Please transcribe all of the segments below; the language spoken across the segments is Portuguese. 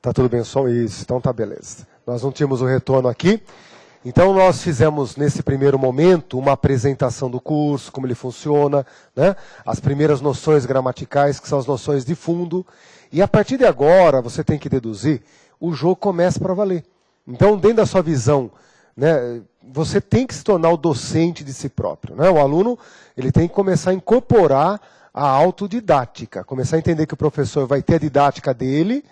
Tá tudo bem, som? Isso, então tá beleza. Nós não tínhamos o retorno aqui, então nós fizemos nesse primeiro momento uma apresentação do curso, como ele funciona, né? As primeiras noções gramaticais, que são as noções de fundo, e a partir de agora, você tem que deduzir, o jogo começa para valer. Então, dentro da sua visão, né, você tem que se tornar o docente de si próprio, né? O aluno ele tem que começar a incorporar a autodidática, começar a entender que o professor vai ter a didática dele,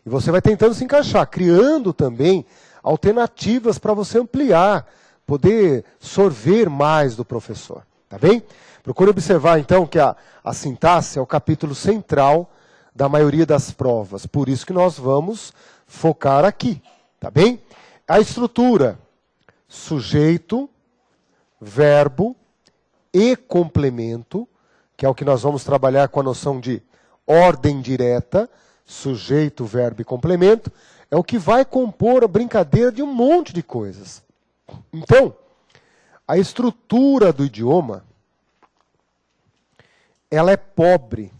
e você vai tentando se encaixar, criando também alternativas para você ampliar, poder sorver mais do professor. Tá bem? Procure observar, então, que a sintaxe é o capítulo central da maioria das provas. Por isso que nós vamos focar aqui. Tá bem? A estrutura: sujeito, verbo e complemento, que é o que nós vamos trabalhar com a noção de ordem direta. Sujeito, verbo e complemento, é o que vai compor a brincadeira de um monte de coisas. Então, a estrutura do idioma, ela é pobre.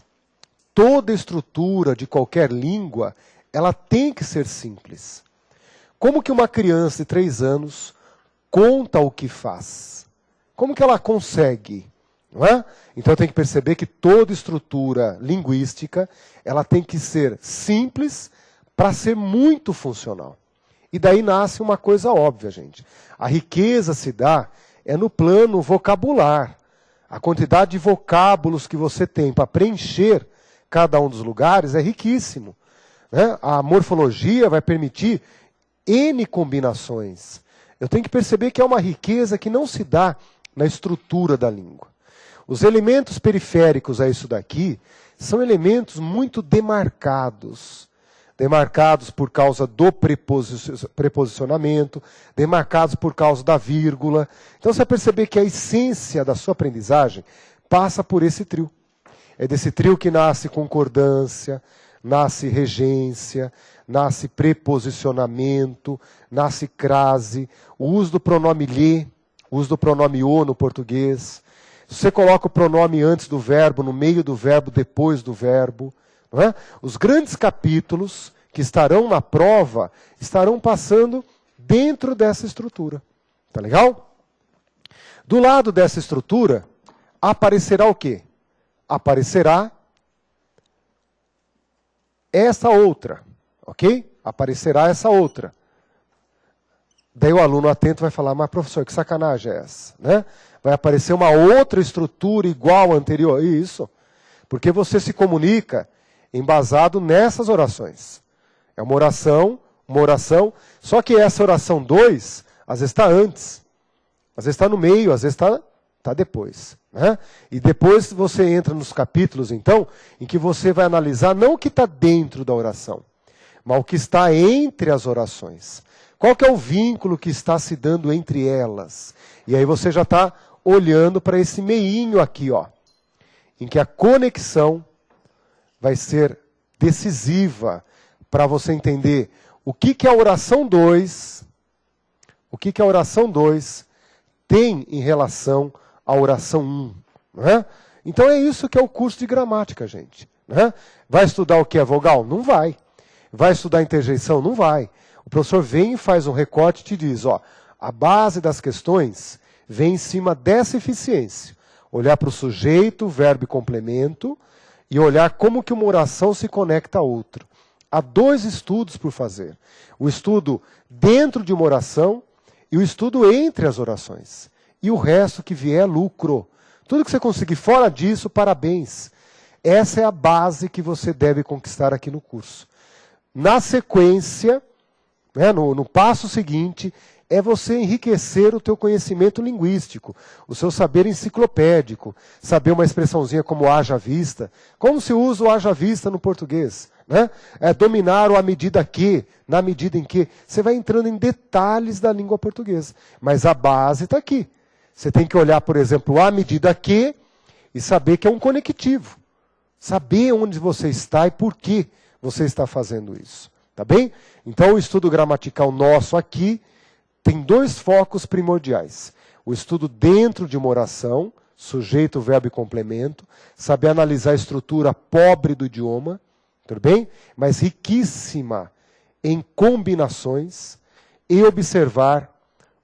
Toda estrutura de qualquer língua, ela tem que ser simples. Como que uma criança de 3 anos conta o que faz? Como que ela consegue? Não é? Então tem que perceber que toda estrutura linguística ela tem que ser simples para ser muito funcional. E daí nasce uma coisa óbvia, gente. A riqueza se dá no plano vocabular. A quantidade de vocábulos que você tem para preencher cada um dos lugares é riquíssimo, né? A morfologia vai permitir N combinações. Eu tenho que perceber que é uma riqueza que não se dá na estrutura da língua. Os elementos periféricos a isso daqui são elementos muito demarcados. Demarcados por causa do preposicionamento, demarcados por causa da vírgula. Então você vai perceber que a essência da sua aprendizagem passa por esse trio. É desse trio que nasce concordância, nasce regência, nasce preposicionamento, nasce crase, o uso do pronome lhe, o uso do pronome o no português. Se você coloca o pronome antes do verbo, no meio do verbo, depois do verbo. Não é? Os grandes capítulos que estarão na prova estarão passando dentro dessa estrutura. Tá legal? Do lado dessa estrutura, aparecerá o quê? Aparecerá essa outra. Ok? Aparecerá essa outra. Daí o aluno atento vai falar, mas professor, que sacanagem é essa? Né? Vai aparecer uma outra estrutura igual à anterior. Isso. Porque você se comunica embasado nessas orações. É uma oração, só que essa oração 2, às vezes está antes, às vezes está no meio, às vezes está depois. Né? E depois você entra nos capítulos, então, em que você vai analisar não o que está dentro da oração, mas o que está entre as orações. Qual que é o vínculo que está se dando entre elas? E aí você já está olhando para esse meinho aqui, ó, em que a conexão vai ser decisiva para você entender o que a oração 2, tem em relação à oração 1. Né? Então é isso que é o curso de gramática, gente. Né? Vai estudar o que é vogal? Não vai. Vai estudar interjeição? Não vai. O professor vem e faz um recorte e te diz, ó, a base das questões vem em cima dessa eficiência. Olhar para o sujeito, verbo e complemento, e olhar como que uma oração se conecta a outra. Há 2 estudos por fazer. O estudo dentro de uma oração e o estudo entre as orações. E o resto que vier é lucro. Tudo que você conseguir fora disso, parabéns. Essa é a base que você deve conquistar aqui no curso. Na sequência, né, no passo seguinte, é você enriquecer o teu conhecimento linguístico, o seu saber enciclopédico, saber uma expressãozinha como haja vista. Como se usa o haja vista no português? Né? É dominar o à medida que, na medida em que. Você vai entrando em detalhes da língua portuguesa. Mas a base está aqui. Você tem que olhar, por exemplo, à medida que e saber que é um conectivo. Saber onde você está e por que você está fazendo isso. Tá bem? Então o estudo gramatical nosso aqui tem dois focos primordiais. O estudo dentro de uma oração, sujeito, verbo e complemento, saber analisar a estrutura pobre do idioma, tudo bem? Mas riquíssima em combinações e observar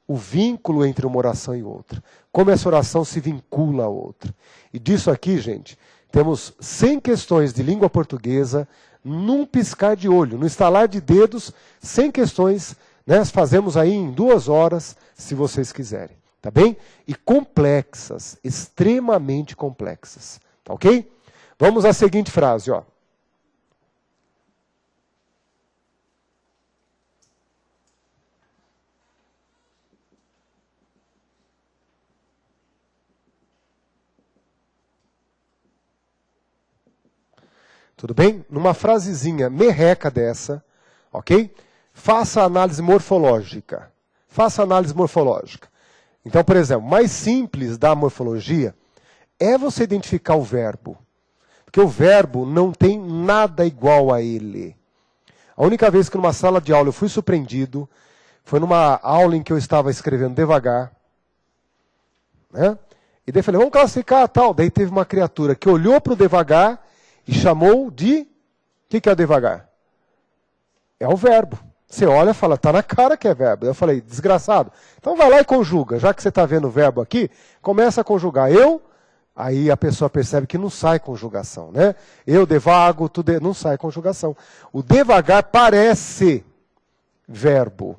o vínculo entre uma oração e outra. Como essa oração se vincula a outra. E disso aqui, gente, temos 100 questões de língua portuguesa num piscar de olho, no estalar de dedos, 100 questões, né? Fazemos aí em 2 horas, se vocês quiserem. Tá bem? E complexas, extremamente complexas. Tá ok? Vamos à seguinte frase, ó. Tudo bem? Numa frasezinha merreca dessa, ok? Faça análise morfológica. Faça análise morfológica. Então, por exemplo, mais simples da morfologia é você identificar o verbo. Porque o verbo não tem nada igual a ele. A única vez que numa sala de aula eu fui surpreendido foi numa aula em que eu estava escrevendo devagar. Né? E daí eu falei, vamos classificar tal. Daí teve uma criatura que olhou para o devagar e chamou de... O que é o devagar? É o verbo. Você olha e fala, está na cara que é verbo. Eu falei, desgraçado. Então vai lá e conjuga. Já que você está vendo o verbo aqui, começa a conjugar. Eu, aí a pessoa percebe que não sai conjugação. Né? Eu devago, não sai conjugação. O devagar parece verbo.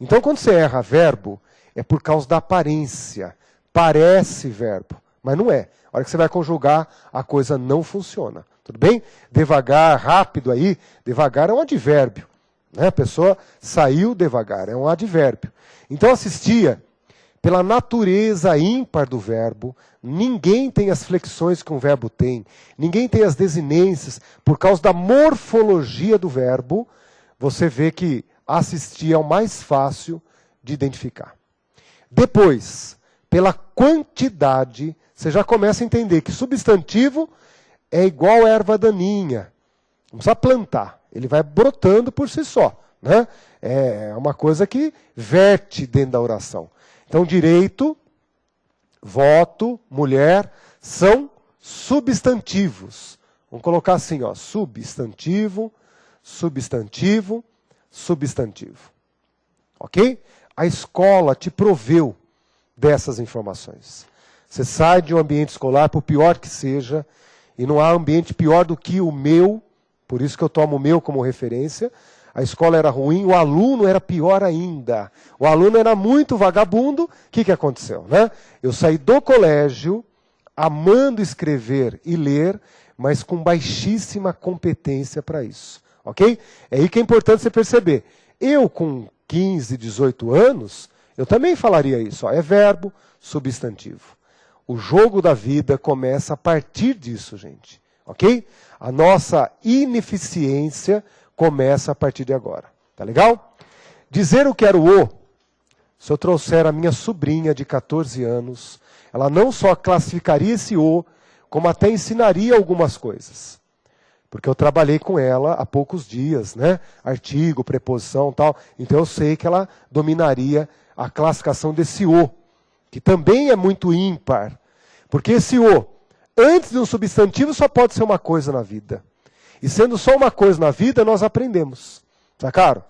Então quando você erra verbo, é por causa da aparência. Parece verbo, mas não é. A hora que você vai conjugar, a coisa não funciona. Tudo bem? Devagar, rápido aí, devagar é um advérbio. Né? A pessoa saiu devagar, é um advérbio. Então assistia, pela natureza ímpar do verbo, ninguém tem as flexões que um verbo tem, ninguém tem as desinências, por causa da morfologia do verbo, você vê que assistir é o mais fácil de identificar. Depois, pela quantidade, você já começa a entender que substantivo é igual a erva daninha. Não precisa plantar. Ele vai brotando por si só. Né? É uma coisa que verte dentro da oração. Então, direito, voto, mulher, são substantivos. Vamos colocar assim, ó, substantivo, substantivo, substantivo. Ok? A escola te proveu dessas informações. Você sai de um ambiente escolar, por pior que seja, e não há ambiente pior do que o meu, por isso que eu tomo o meu como referência. A escola era ruim, o aluno era pior ainda. O aluno era muito vagabundo. O que aconteceu? Né? Eu saí do colégio, amando escrever e ler, mas com baixíssima competência para isso. Ok? É aí que é importante você perceber. Eu, com 15, 18 anos, eu também falaria isso. Ó, é verbo, substantivo. O jogo da vida começa a partir disso, gente. Ok? A nossa ineficiência começa a partir de agora. Tá legal? Dizer o que era o, se eu trouxer a minha sobrinha de 14 anos, ela não só classificaria esse o, como até ensinaria algumas coisas. Porque eu trabalhei com ela há poucos dias, né? Artigo, preposição e tal. Então eu sei que ela dominaria a classificação desse o, que também é muito ímpar. Porque esse o, antes de um substantivo, só pode ser uma coisa na vida. E sendo só uma coisa na vida, nós aprendemos. Sacaram?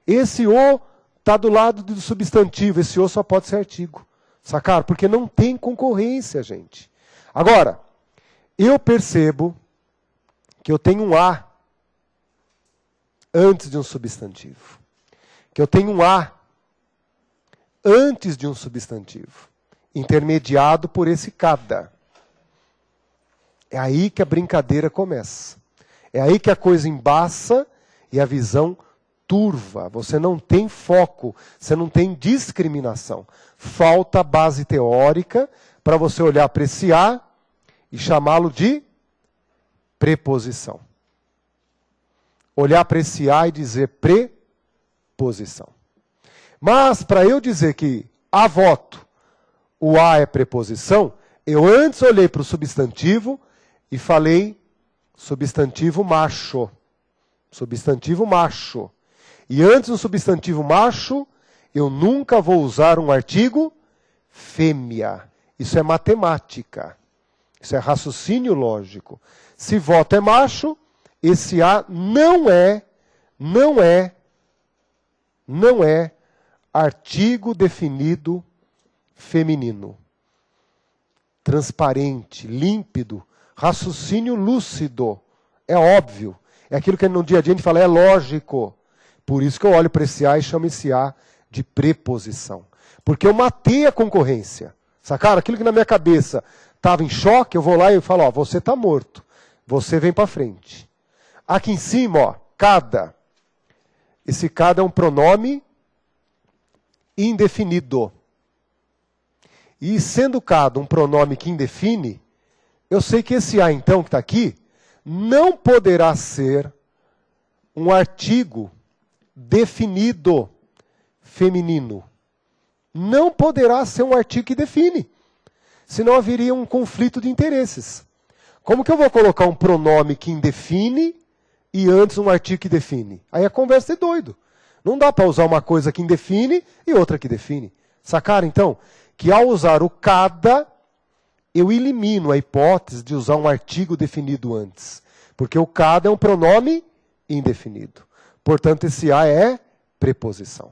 Esse o está do lado do substantivo, esse o só pode ser artigo. Sacaram? Porque não tem concorrência, gente. Agora, eu percebo que eu tenho um a antes de um substantivo. Que eu tenho um a antes de um substantivo, intermediado por esse cada. É aí que a brincadeira começa. É aí que a coisa embaça e a visão turva, você não tem foco, você não tem discriminação. Falta base teórica para você olhar para esse A e chamá-lo de preposição. Olhar para esse A e dizer preposição. Mas para eu dizer que há voto, o A é preposição, eu antes olhei para o substantivo e falei substantivo macho. Substantivo macho. E antes do substantivo macho, eu nunca vou usar um artigo fêmea. Isso é matemática. Isso é raciocínio lógico. Se voto é macho, esse A não é artigo definido feminino. Transparente, límpido, raciocínio lúcido. É óbvio. É aquilo que no dia a dia a gente fala, é lógico. Por isso que eu olho para esse A e chamo esse A de preposição. Porque eu matei a concorrência. Sacaram? Aquilo que na minha cabeça estava em choque, eu vou lá e falo, ó, você está morto. Você vem para frente. Aqui em cima, ó, cada. Esse cada é um pronome indefinido. E sendo cada um pronome que indefine, eu sei que esse A, então, que está aqui, não poderá ser um artigo definido feminino. Não poderá ser um artigo que define. Senão haveria um conflito de interesses. Como que eu vou colocar um pronome que indefine e antes um artigo que define? Aí a conversa é doido. Não dá para usar uma coisa que indefine e outra que define. Sacaram, então? Que ao usar o cada, eu elimino a hipótese de usar um artigo definido antes. Porque o cada é um pronome indefinido. Portanto, esse A é preposição.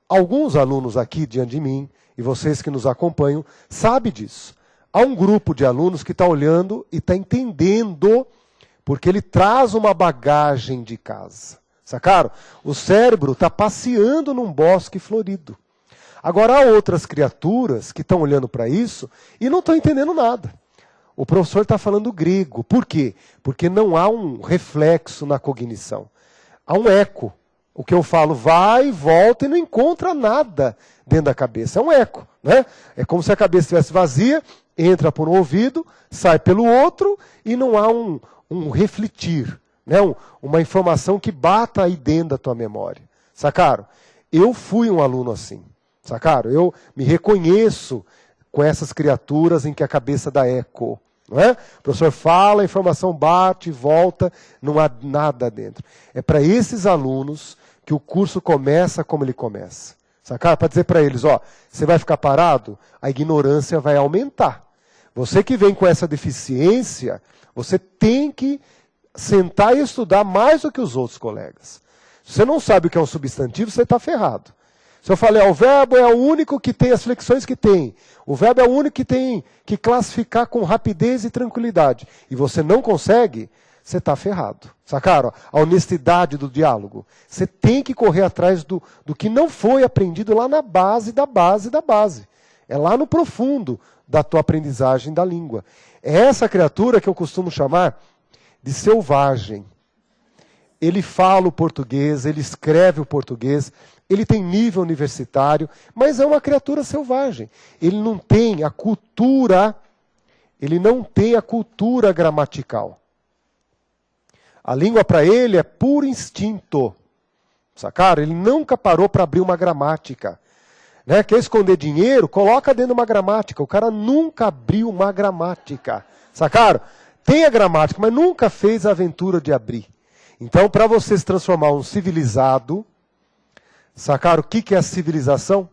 Alguns alunos aqui diante de mim, e vocês que nos acompanham, sabem disso. Há um grupo de alunos que está olhando e está entendendo, porque ele traz uma bagagem de casa. Sacaram? O cérebro está passeando num bosque florido. Agora há outras criaturas que estão olhando para isso e não estão entendendo nada. O professor está falando grego. Por quê? Porque não há um reflexo na cognição. Há um eco. O que eu falo vai, volta e não encontra nada dentro da cabeça. É um eco, né? É como se a cabeça estivesse vazia, entra por um ouvido, sai pelo outro e não há um refletir, né? Uma informação que bata aí dentro da tua memória. Sacaram? Eu fui um aluno assim. Sacaram? Eu me reconheço com essas criaturas em que a cabeça dá eco. Não é? O professor fala, a informação bate, volta, não há nada dentro. É para esses alunos que o curso começa como ele começa. Sacaram? Para dizer para eles, ó, você vai ficar parado, a ignorância vai aumentar. Você que vem com essa deficiência, você tem que sentar e estudar mais do que os outros colegas. Se você não sabe o que é um substantivo, você está ferrado. Se eu falei, o verbo é o único que tem as flexões que tem. O verbo é o único que tem que classificar com rapidez e tranquilidade. E você não consegue, você está ferrado. Sacaram? A honestidade do diálogo. Você tem que correr atrás do que não foi aprendido lá na base da base da base. É lá no profundo da tua aprendizagem da língua. É essa criatura que eu costumo chamar de selvagem. Ele fala o português, ele escreve o português, ele tem nível universitário, mas é uma criatura selvagem. Ele não tem a cultura, gramatical. A língua para ele é puro instinto. Sacaram? Ele nunca parou para abrir uma gramática. Né? Quer esconder dinheiro? Coloca dentro de uma gramática. O cara nunca abriu uma gramática. Sacaram? Tem a gramática, mas nunca fez a aventura de abrir. Então, para você se transformar um civilizado, sacaram o que é a civilização?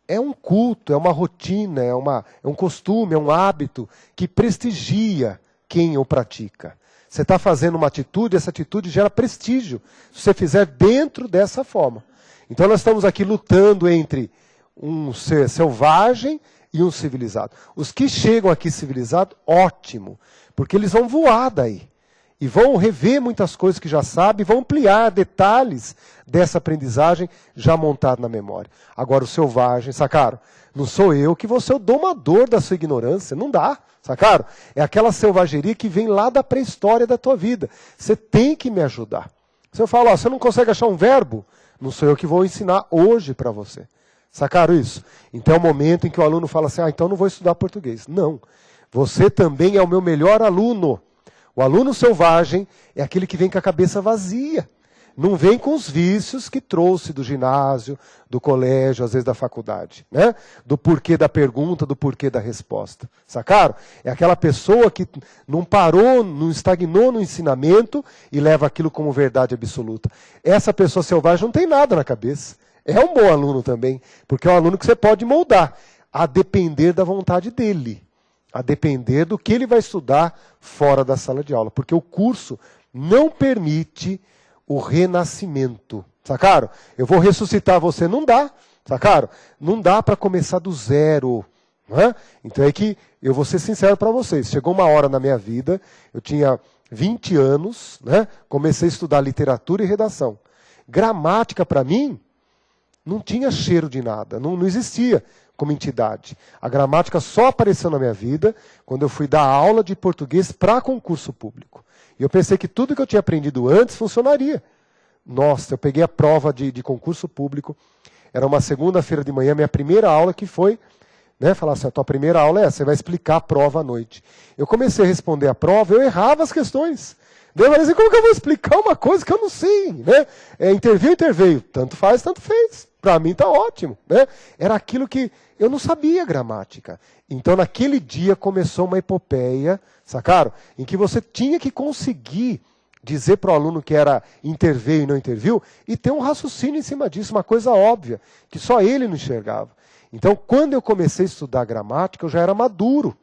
É um culto, é uma rotina, é um costume, é um hábito que prestigia quem o pratica. Você está fazendo uma atitude, essa atitude gera prestígio, se você fizer dentro dessa forma. Então nós estamos aqui lutando entre um ser selvagem e um civilizado. Os que chegam aqui civilizados, ótimo, porque eles vão voar daí. E vão rever muitas coisas que já sabem, vão ampliar detalhes dessa aprendizagem já montada na memória. Agora o selvagem, sacaram? Não sou eu que vou ser o domador da sua ignorância, não dá, sacaram? É aquela selvageria que vem lá da pré-história da tua vida. Você tem que me ajudar. Se eu falo, ó, você não consegue achar um verbo, não sou eu que vou ensinar hoje para você. Sacaram isso? Então é o momento em que o aluno fala assim, então não vou estudar português. Não. Você também é o meu melhor aluno. O aluno selvagem é aquele que vem com a cabeça vazia. Não vem com os vícios que trouxe do ginásio, do colégio, às vezes da faculdade. Né? Do porquê da pergunta, do porquê da resposta. Sacaram? É aquela pessoa que não parou, não estagnou no ensinamento e leva aquilo como verdade absoluta. Essa pessoa selvagem não tem nada na cabeça. É um bom aluno também, porque é um aluno que você pode moldar, a depender da vontade dele. A depender do que ele vai estudar fora da sala de aula. Porque o curso não permite o renascimento. Sacaram? Eu vou ressuscitar você. Não dá. Sacaram? Não dá para começar do zero. Não é? Então é que eu vou ser sincero para vocês. Chegou uma hora na minha vida, eu tinha 20 anos, né? Comecei a estudar literatura e redação. Gramática para mim não tinha cheiro de nada. Não existia como entidade. A gramática só apareceu na minha vida quando eu fui dar aula de português para concurso público. E eu pensei que tudo que eu tinha aprendido antes funcionaria. Nossa, eu peguei a prova de concurso público, era uma segunda-feira de manhã, minha primeira aula que foi, né, falar assim, a tua primeira aula é essa, você vai explicar a prova à noite. Eu comecei a responder a prova, eu errava as questões. Daí eu falei assim, como que eu vou explicar uma coisa que eu não sei? Né? Interveio. Tanto faz, tanto fez. Para mim está ótimo. Né? Era aquilo que eu não sabia gramática. Então naquele dia começou uma epopeia, sacaram? Em que você tinha que conseguir dizer para o aluno que era interveio e não interviu, e ter um raciocínio em cima disso, uma coisa óbvia, que só ele não enxergava. Então quando eu comecei a estudar gramática, eu já era maduro.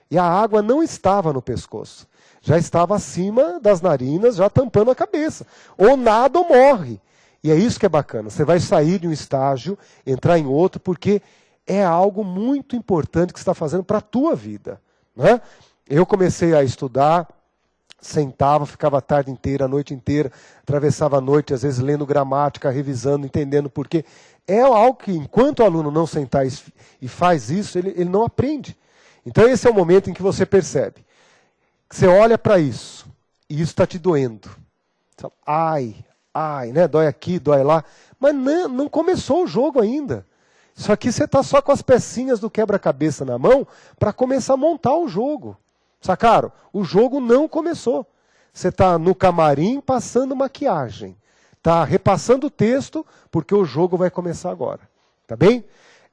E a água não estava no pescoço. Já estava acima das narinas, já tampando a cabeça. Ou nada ou morre. E é isso que é bacana. Você vai sair de um estágio, entrar em outro, porque é algo muito importante que você está fazendo para a tua vida. Né? Eu comecei a estudar, sentava, ficava a tarde inteira, a noite inteira, atravessava a noite, às vezes lendo gramática, revisando, entendendo porquê. É algo que, enquanto o aluno não sentar e faz isso, ele não aprende. Então esse é o momento em que você percebe. Você olha para isso, e isso está te doendo. Você fala, ai, né? Dói aqui, dói lá. Mas não começou o jogo ainda. Isso aqui você está só com as pecinhas do quebra-cabeça na mão para começar a montar o jogo. Sacaram? O jogo não começou. Você está no camarim passando maquiagem. Está repassando o texto porque o jogo vai começar agora. Tá bem?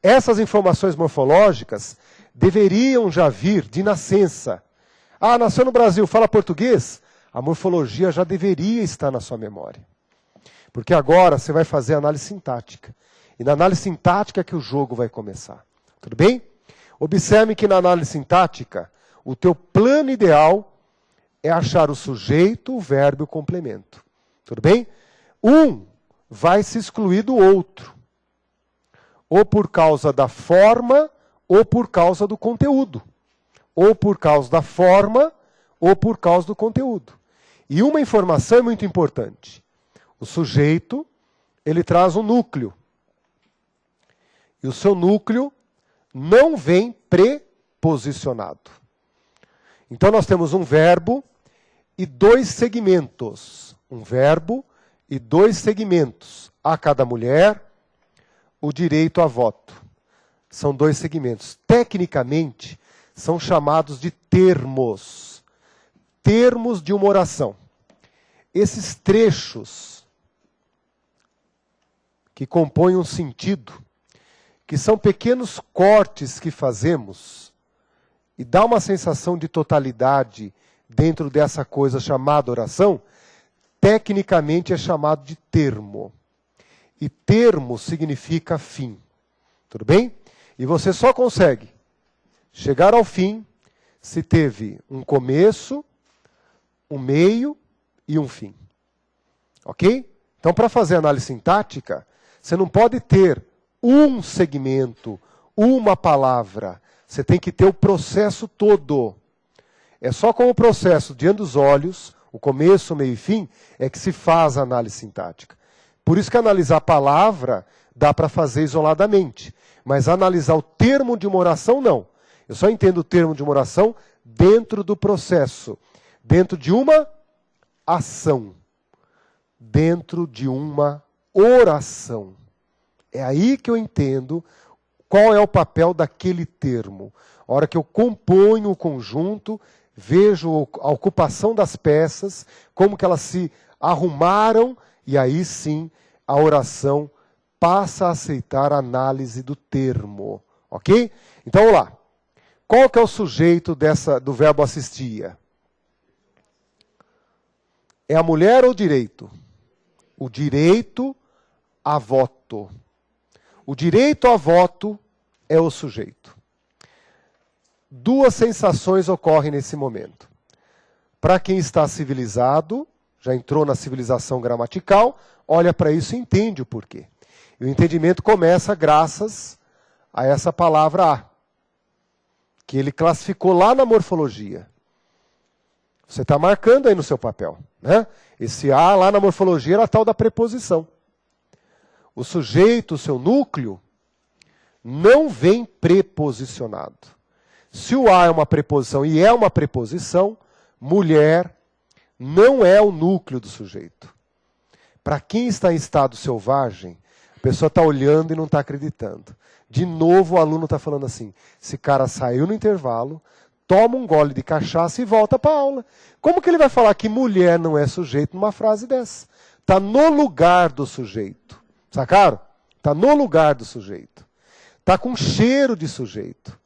Essas informações morfológicas deveriam já vir de nascença. Ah, nasceu no Brasil, fala português? A morfologia já deveria estar na sua memória. Porque agora você vai fazer análise sintática. E na análise sintática é que o jogo vai começar. Tudo bem? Observe que na análise sintática, o teu plano ideal é achar o sujeito, o verbo e o complemento. Tudo bem? Um vai se excluir do outro. Ou por causa da forma, ou por causa do conteúdo. Ou por causa da forma, ou por causa do conteúdo. E uma informação é muito importante. O sujeito, ele traz um núcleo. E o seu núcleo não vem preposicionado. Então nós temos um verbo e dois segmentos. Um verbo e dois segmentos. A cada mulher, o direito a voto. São dois segmentos. Tecnicamente, são chamados de termos. Termos de uma oração. Esses trechos que compõem um sentido, que são pequenos cortes que fazemos, e dá uma sensação de totalidade dentro dessa coisa chamada oração, tecnicamente é chamado de termo. E termo significa fim. Tudo bem? E você só consegue chegar ao fim se teve um começo, um meio e um fim. Ok? Então, para fazer análise sintática, você não pode ter um segmento, uma palavra. Você tem que ter o processo todo. É só com o processo diante dos olhos, o começo, o meio e fim, é que se faz a análise sintática. Por isso que analisar a palavra dá para fazer isoladamente. Mas analisar o termo de uma oração, não. Eu só entendo o termo de uma oração dentro do processo. Dentro de uma ação. dentro de uma oração. É aí que eu entendo qual é o papel daquele termo. A hora que eu componho o conjunto, vejo a ocupação das peças, como que elas se arrumaram, e aí sim a oração passa a aceitar a análise do termo. Ok? Então vamos lá. Qual que é o sujeito do verbo assistia? É a mulher ou o direito? O direito a voto. O direito a voto é o sujeito. Duas sensações ocorrem nesse momento. Para quem está civilizado, já entrou na civilização gramatical, olha para isso e entende o porquê. E o entendimento começa graças a essa palavra a, que ele classificou lá na morfologia. Você está marcando aí no seu papel, né? Esse a lá na morfologia era a tal da preposição. O sujeito, o seu núcleo, não vem preposicionado. Se o a é uma preposição e é uma preposição, mulher não é o núcleo do sujeito. Para quem está em estado selvagem, a pessoa está olhando e não está acreditando. De novo o aluno está falando assim, esse cara saiu no intervalo, toma um gole de cachaça e volta para a aula. Como que ele vai falar que mulher não é sujeito numa frase dessa? Está no lugar do sujeito. Sacaram? Está no lugar do sujeito. Está com cheiro de sujeito.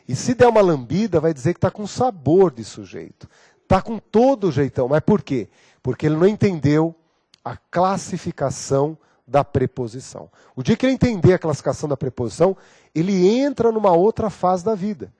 E se der uma lambida, vai dizer que está com sabor de sujeito. Está com todo o jeitão. Mas por quê? Porque ele não entendeu a classificação da preposição. O dia que ele entender a classificação da preposição, ele entra numa outra fase da vida.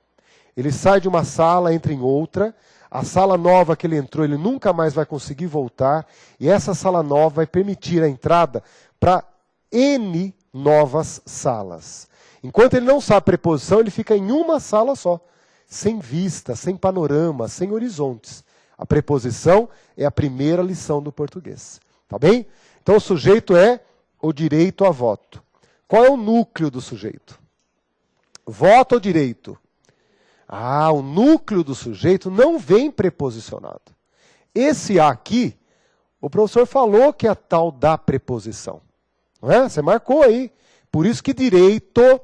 Ele sai de uma sala, entra em outra. A sala nova que ele entrou, ele nunca mais vai conseguir voltar. E essa sala nova vai permitir a entrada para N novas salas. Enquanto ele não sabe a preposição, ele fica em uma sala só. Sem vista, sem panorama, sem horizontes. A preposição é a primeira lição do português. Tá bem? Então o sujeito é o direito a voto. Qual é o núcleo do sujeito? Voto ou direito? O núcleo do sujeito não vem preposicionado. Esse a aqui, o professor falou que é a tal da preposição. Não é? Você marcou aí. Por isso que direito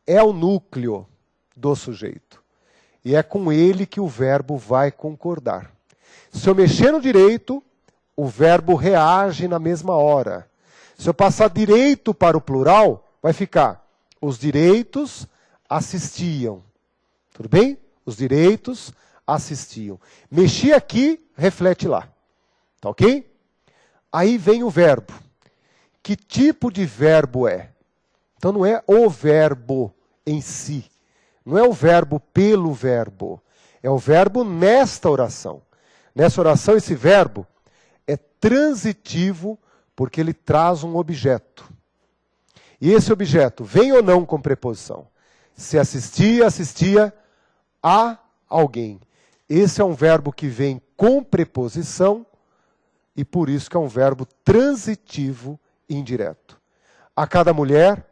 é o núcleo do sujeito. E é com ele que o verbo vai concordar. Se eu mexer no direito, o verbo reage na mesma hora. Se eu passar direito para o plural, vai ficar os direitos assistiam. Tudo bem? Os direitos assistiam. Mexi aqui, reflete lá. Tá ok? Aí vem o verbo. Que tipo de verbo é? Então não é o verbo em si. Não é o verbo pelo verbo. É o verbo nesta oração. Nessa oração, esse verbo é transitivo porque ele traz um objeto. E esse objeto vem ou não com preposição? Se assistia, assistia a alguém. Esse é um verbo que vem com preposição e por isso que é um verbo transitivo indireto. A cada mulher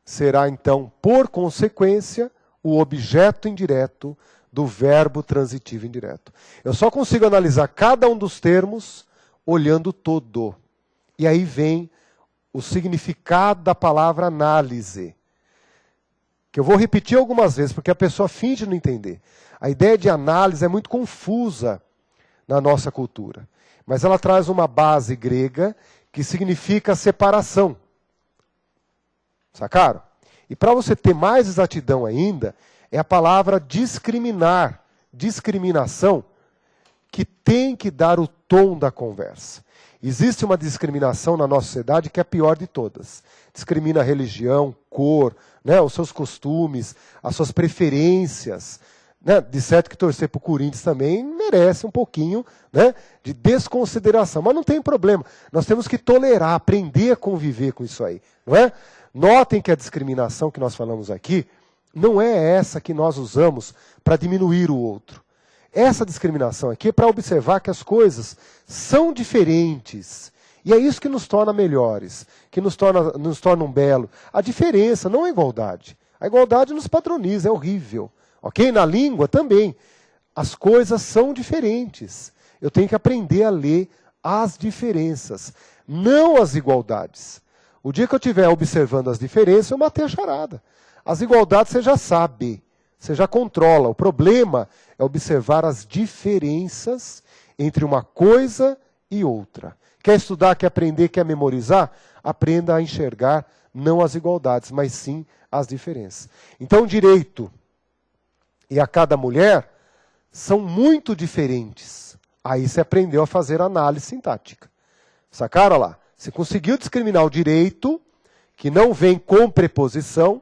será então, por consequência, o objeto indireto do verbo transitivo indireto. Eu só consigo analisar cada um dos termos olhando o todo. E aí vem o significado da palavra análise. Que eu vou repetir algumas vezes, porque a pessoa finge não entender. A ideia de análise é muito confusa na nossa cultura. Mas ela traz uma base grega que significa separação. Sacaram? E para você ter mais exatidão ainda, é a palavra discriminar, discriminação, que tem que dar o tom da conversa. Existe uma discriminação na nossa sociedade que é a pior de todas. Discrimina a religião, cor, né, os seus costumes, as suas preferências. Né? De certo que torcer para o Corinthians também merece um pouquinho, né, de desconsideração. Mas não tem problema. Nós temos que tolerar, aprender a conviver com isso aí. Não é? Notem que a discriminação que nós falamos aqui não é essa que nós usamos para diminuir o outro. Essa discriminação aqui é para observar que as coisas são diferentes. E é isso que nos torna melhores, que nos torna um belo. A diferença, não a igualdade. A igualdade nos padroniza, é horrível. Ok? Na língua também. As coisas são diferentes. Eu tenho que aprender a ler as diferenças, não as igualdades. O dia que eu estiver observando as diferenças, eu matei a charada. As igualdades você já sabe, você já controla. O problema é observar as diferenças entre uma coisa e outra. Quer estudar, quer aprender, quer memorizar? Aprenda a enxergar não as igualdades, mas sim as diferenças. Então, o direito e a cada mulher são muito diferentes. Aí você aprendeu a fazer análise sintática. Sacaram lá? Você conseguiu discriminar o direito, que não vem com preposição,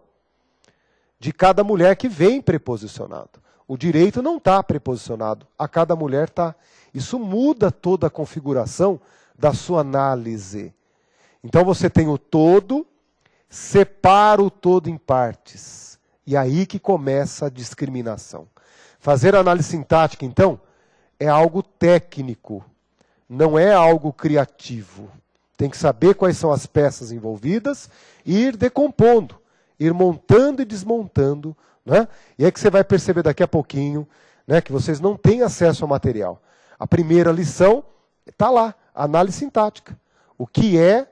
de cada mulher que vem preposicionado. O direito não está preposicionado, a cada mulher está. Isso muda toda a configuração da sua análise. Então você tem o todo, separa o todo em partes. E aí que começa a discriminação. Fazer análise sintática, então, é algo técnico, não é algo criativo. Tem que saber quais são as peças envolvidas e ir decompondo, ir montando e desmontando. Né? E é que você vai perceber daqui a pouquinho, né, que vocês não têm acesso ao material. A primeira lição está lá, análise sintática. O que é,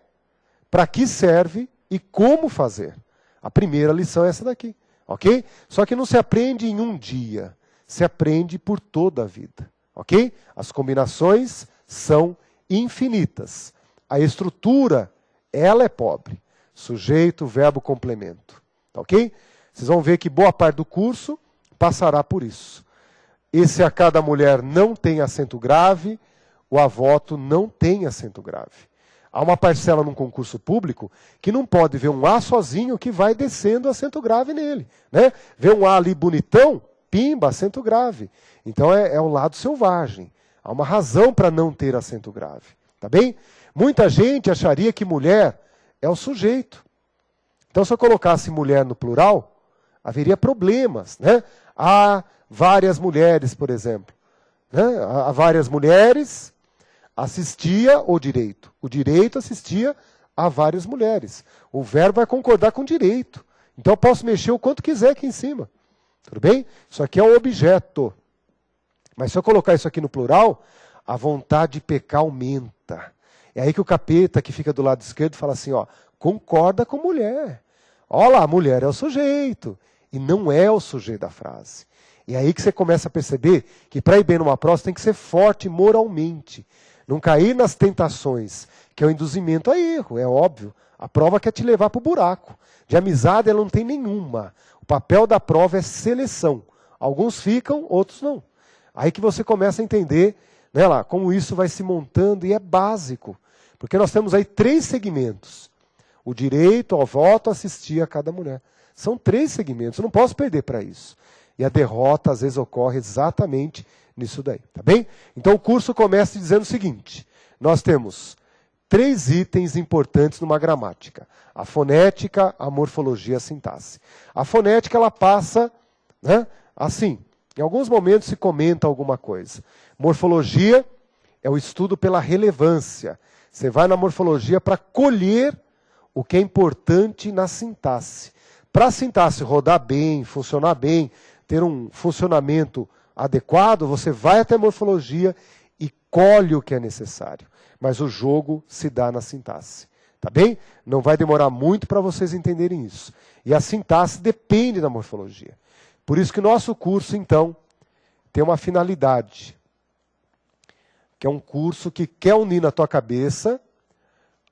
para que serve e como fazer. A primeira lição é essa daqui. Ok? Só que não se aprende em um dia, se aprende por toda a vida. Ok? As combinações são infinitas. A estrutura, ela é pobre. Sujeito, verbo, complemento. Ok? Vocês vão ver que boa parte do curso passará por isso. Esse a cada mulher não tem acento grave, o a voto não tem acento grave. Há uma parcela num concurso público que não pode ver um A sozinho que vai descendo acento grave nele. Né? Vê um A ali bonitão, pimba, acento grave. Então é um lado selvagem. Há uma razão para não ter acento grave. Tá bem? Muita gente acharia que mulher é o sujeito. Então se eu colocasse mulher no plural, haveria problemas. Né? Há várias mulheres, por exemplo. Né? Há várias mulheres... assistia o direito assistia a várias mulheres. O verbo vai concordar com o direito. Então eu posso mexer o quanto quiser aqui em cima. Tudo bem? Isso aqui é um objeto. Mas se eu colocar isso aqui no plural, a vontade de pecar aumenta. É aí que o capeta que fica do lado esquerdo fala assim, ó, concorda com mulher. Olha lá, mulher é o sujeito. E não é o sujeito da frase. E é aí que você começa a perceber que para ir bem numa prova, você tem que ser forte moralmente. Não cair nas tentações, que é o induzimento a erro, é óbvio. A prova quer te levar para o buraco. De amizade ela não tem nenhuma. O papel da prova é seleção. Alguns ficam, outros não. Aí que você começa a entender, né, lá, como isso vai se montando e é básico. Porque nós temos aí 3 segmentos. O direito ao voto, assistir a cada mulher. São 3 segmentos, eu não posso perder para isso. E a derrota às vezes ocorre exatamente nisso daí, tá bem? Então o curso começa dizendo o seguinte, nós temos 3 itens importantes numa gramática. A fonética, a morfologia e a sintaxe. A fonética ela passa, né, assim, em alguns momentos se comenta alguma coisa. Morfologia é o estudo pela relevância. Você vai na morfologia para colher o que é importante na sintaxe. Para a sintaxe rodar bem, funcionar bem, ter um funcionamento adequado, você vai até a morfologia e colhe o que é necessário. Mas o jogo se dá na sintaxe. Tá bem? Não vai demorar muito para vocês entenderem isso. E a sintaxe depende da morfologia. Por isso que nosso curso, então, tem uma finalidade. Que é um curso que quer unir na tua cabeça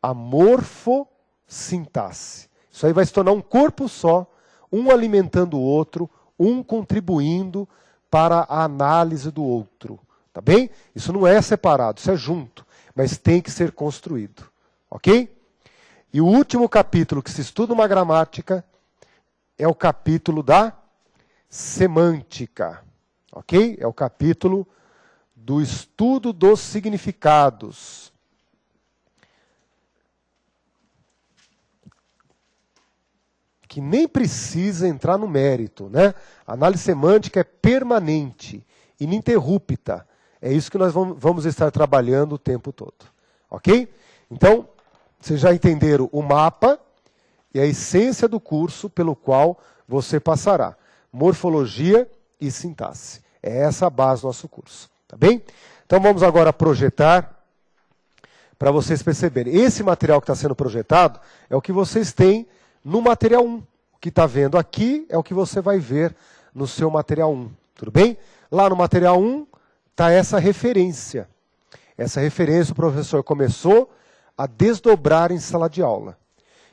a morfossintaxe. Isso aí vai se tornar um corpo só, um alimentando o outro, um contribuindo para a análise do outro. Tá bem? Isso não é separado, isso é junto, mas tem que ser construído. Ok? E o último capítulo que se estuda uma gramática é o capítulo da semântica. Ok? É o capítulo do estudo dos significados. Que nem precisa entrar no mérito, né? A análise semântica é permanente, ininterrupta. É isso que nós vamos estar trabalhando o tempo todo. Ok? Então, vocês já entenderam o mapa e a essência do curso pelo qual você passará. Morfologia e sintaxe. É essa a base do nosso curso. Tá bem? Então vamos agora projetar para vocês perceberem. Esse material que está sendo projetado é o que vocês têm no material 1. O que está vendo aqui é o que você vai ver no seu material 1. Tudo bem? Lá no material 1 está essa referência. Essa referência o professor começou a desdobrar em sala de aula.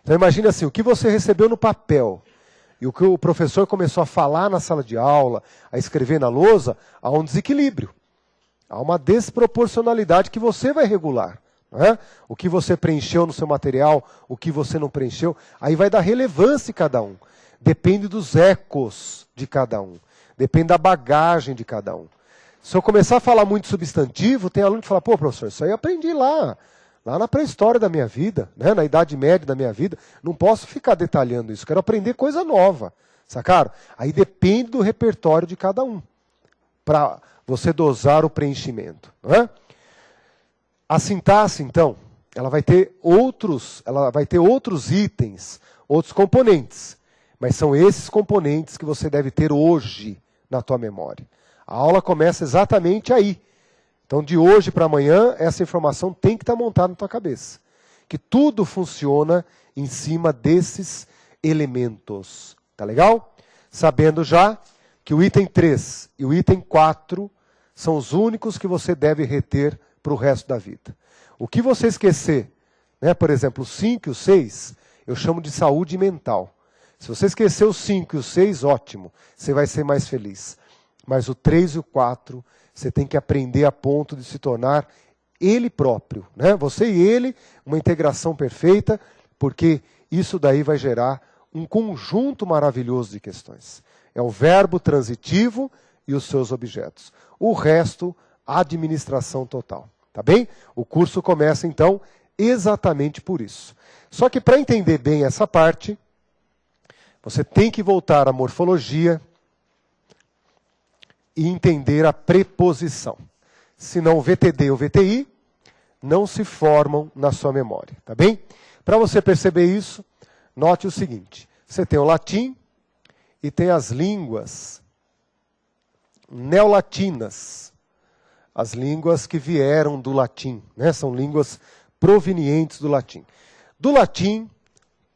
Então imagine assim, o que você recebeu no papel e o que o professor começou a falar na sala de aula, a escrever na lousa, há um desequilíbrio. Há uma desproporcionalidade que você vai regular. Não é? O que você preencheu no seu material, o que você não preencheu, aí vai dar relevância em cada um. Depende dos ecos de cada um. Depende da bagagem de cada um. Se eu começar a falar muito substantivo, tem aluno que fala, pô, professor, isso aí eu aprendi lá na pré-história da minha vida, né, na idade média da minha vida. Não posso ficar detalhando isso, quero aprender coisa nova. Sacaram? Aí depende do repertório de cada um, para você dosar o preenchimento. Não é? A sintaxe, então, ela vai ter outros itens, outros componentes. Mas são esses componentes que você deve ter hoje na tua memória. A aula começa exatamente aí. Então, de hoje para amanhã, essa informação tem que estar montada na tua cabeça. Que tudo funciona em cima desses elementos. Tá legal? Sabendo já que o item 3 e o item 4 são os únicos que você deve reter para o resto da vida. O que você esquecer, né, por exemplo, o 5 e o 6, eu chamo de saúde mental. Se você esquecer o 5 e o 6, ótimo, você vai ser mais feliz. Mas o 3 e o 4, você tem que aprender a ponto de se tornar ele próprio. Né? Você e ele, uma integração perfeita, porque isso daí vai gerar um conjunto maravilhoso de questões. É o verbo transitivo e os seus objetos. O resto, administração total. Tá bem? O curso começa, então, exatamente por isso. Só que para entender bem essa parte, você tem que voltar à morfologia e entender a preposição. Senão o VTD e o VTI não se formam na sua memória. Tá bem? Para você perceber isso, note o seguinte. Você tem o latim e tem as línguas neolatinas. As línguas que vieram do latim, né? São línguas provenientes do latim. Do latim,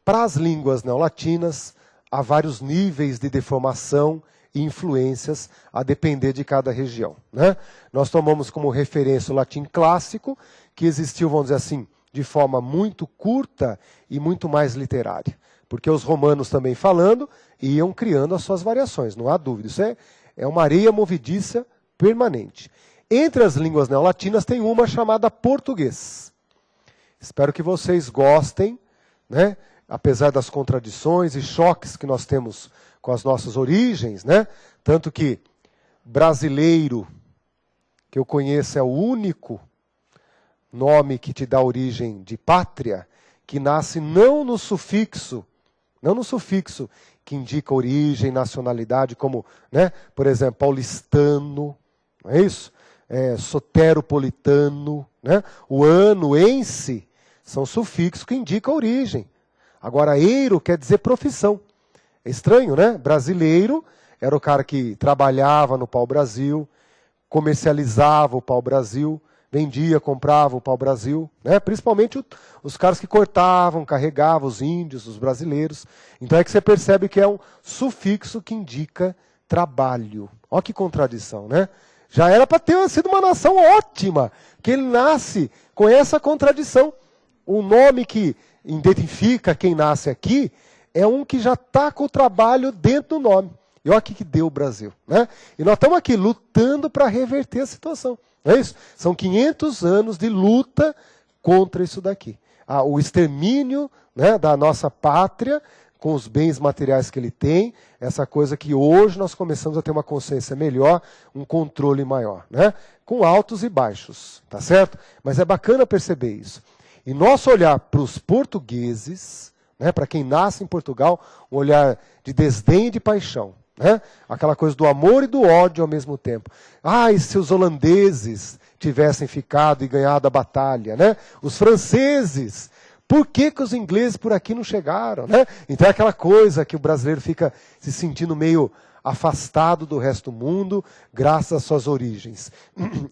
para as línguas neolatinas, há vários níveis de deformação e influências a depender de cada região. Né? Nós tomamos como referência o latim clássico, que existiu, vamos dizer assim, de forma muito curta e muito mais literária. Porque os romanos também falando, iam criando as suas variações, não há dúvida. Isso é uma areia movediça permanente. Entre as línguas neolatinas tem uma chamada português. Espero que vocês gostem, né? Apesar das contradições e choques que nós temos com as nossas origens, né? Tanto que brasileiro, que eu conheço, é o único nome que te dá origem de pátria, que nasce não no sufixo que indica origem, nacionalidade, como, né? Por exemplo, paulistano, não é isso? Soteropolitano, né? O ano, ense, são sufixos que indicam a origem. Agora, eiro quer dizer profissão. É estranho, né? Brasileiro era o cara que trabalhava no pau-brasil, comercializava o pau-brasil, vendia, comprava o pau-brasil, né? Principalmente os caras que cortavam, carregavam, os índios, os brasileiros. Então é que você percebe que é um sufixo que indica trabalho. Olha que contradição, né? Já era para ter sido uma nação ótima, que ele nasce com essa contradição. O nome que identifica quem nasce aqui é um que já está com o trabalho dentro do nome. E olha o que deu o Brasil. Né? E nós estamos aqui lutando para reverter a situação. Não é isso? São 500 anos de luta contra isso daqui. O extermínio, né, da nossa pátria, com os bens materiais que ele tem, essa coisa que hoje nós começamos a ter uma consciência melhor, um controle maior, né? Com altos e baixos, tá certo? Mas é bacana perceber isso. E nosso olhar para os portugueses, né, para quem nasce em Portugal, um olhar de desdém e de paixão, né? Aquela coisa do amor e do ódio ao mesmo tempo. E se os holandeses tivessem ficado e ganhado a batalha, né? Os franceses... Por que os ingleses por aqui não chegaram? Né? Então é aquela coisa que o brasileiro fica se sentindo meio afastado do resto do mundo, graças às suas origens.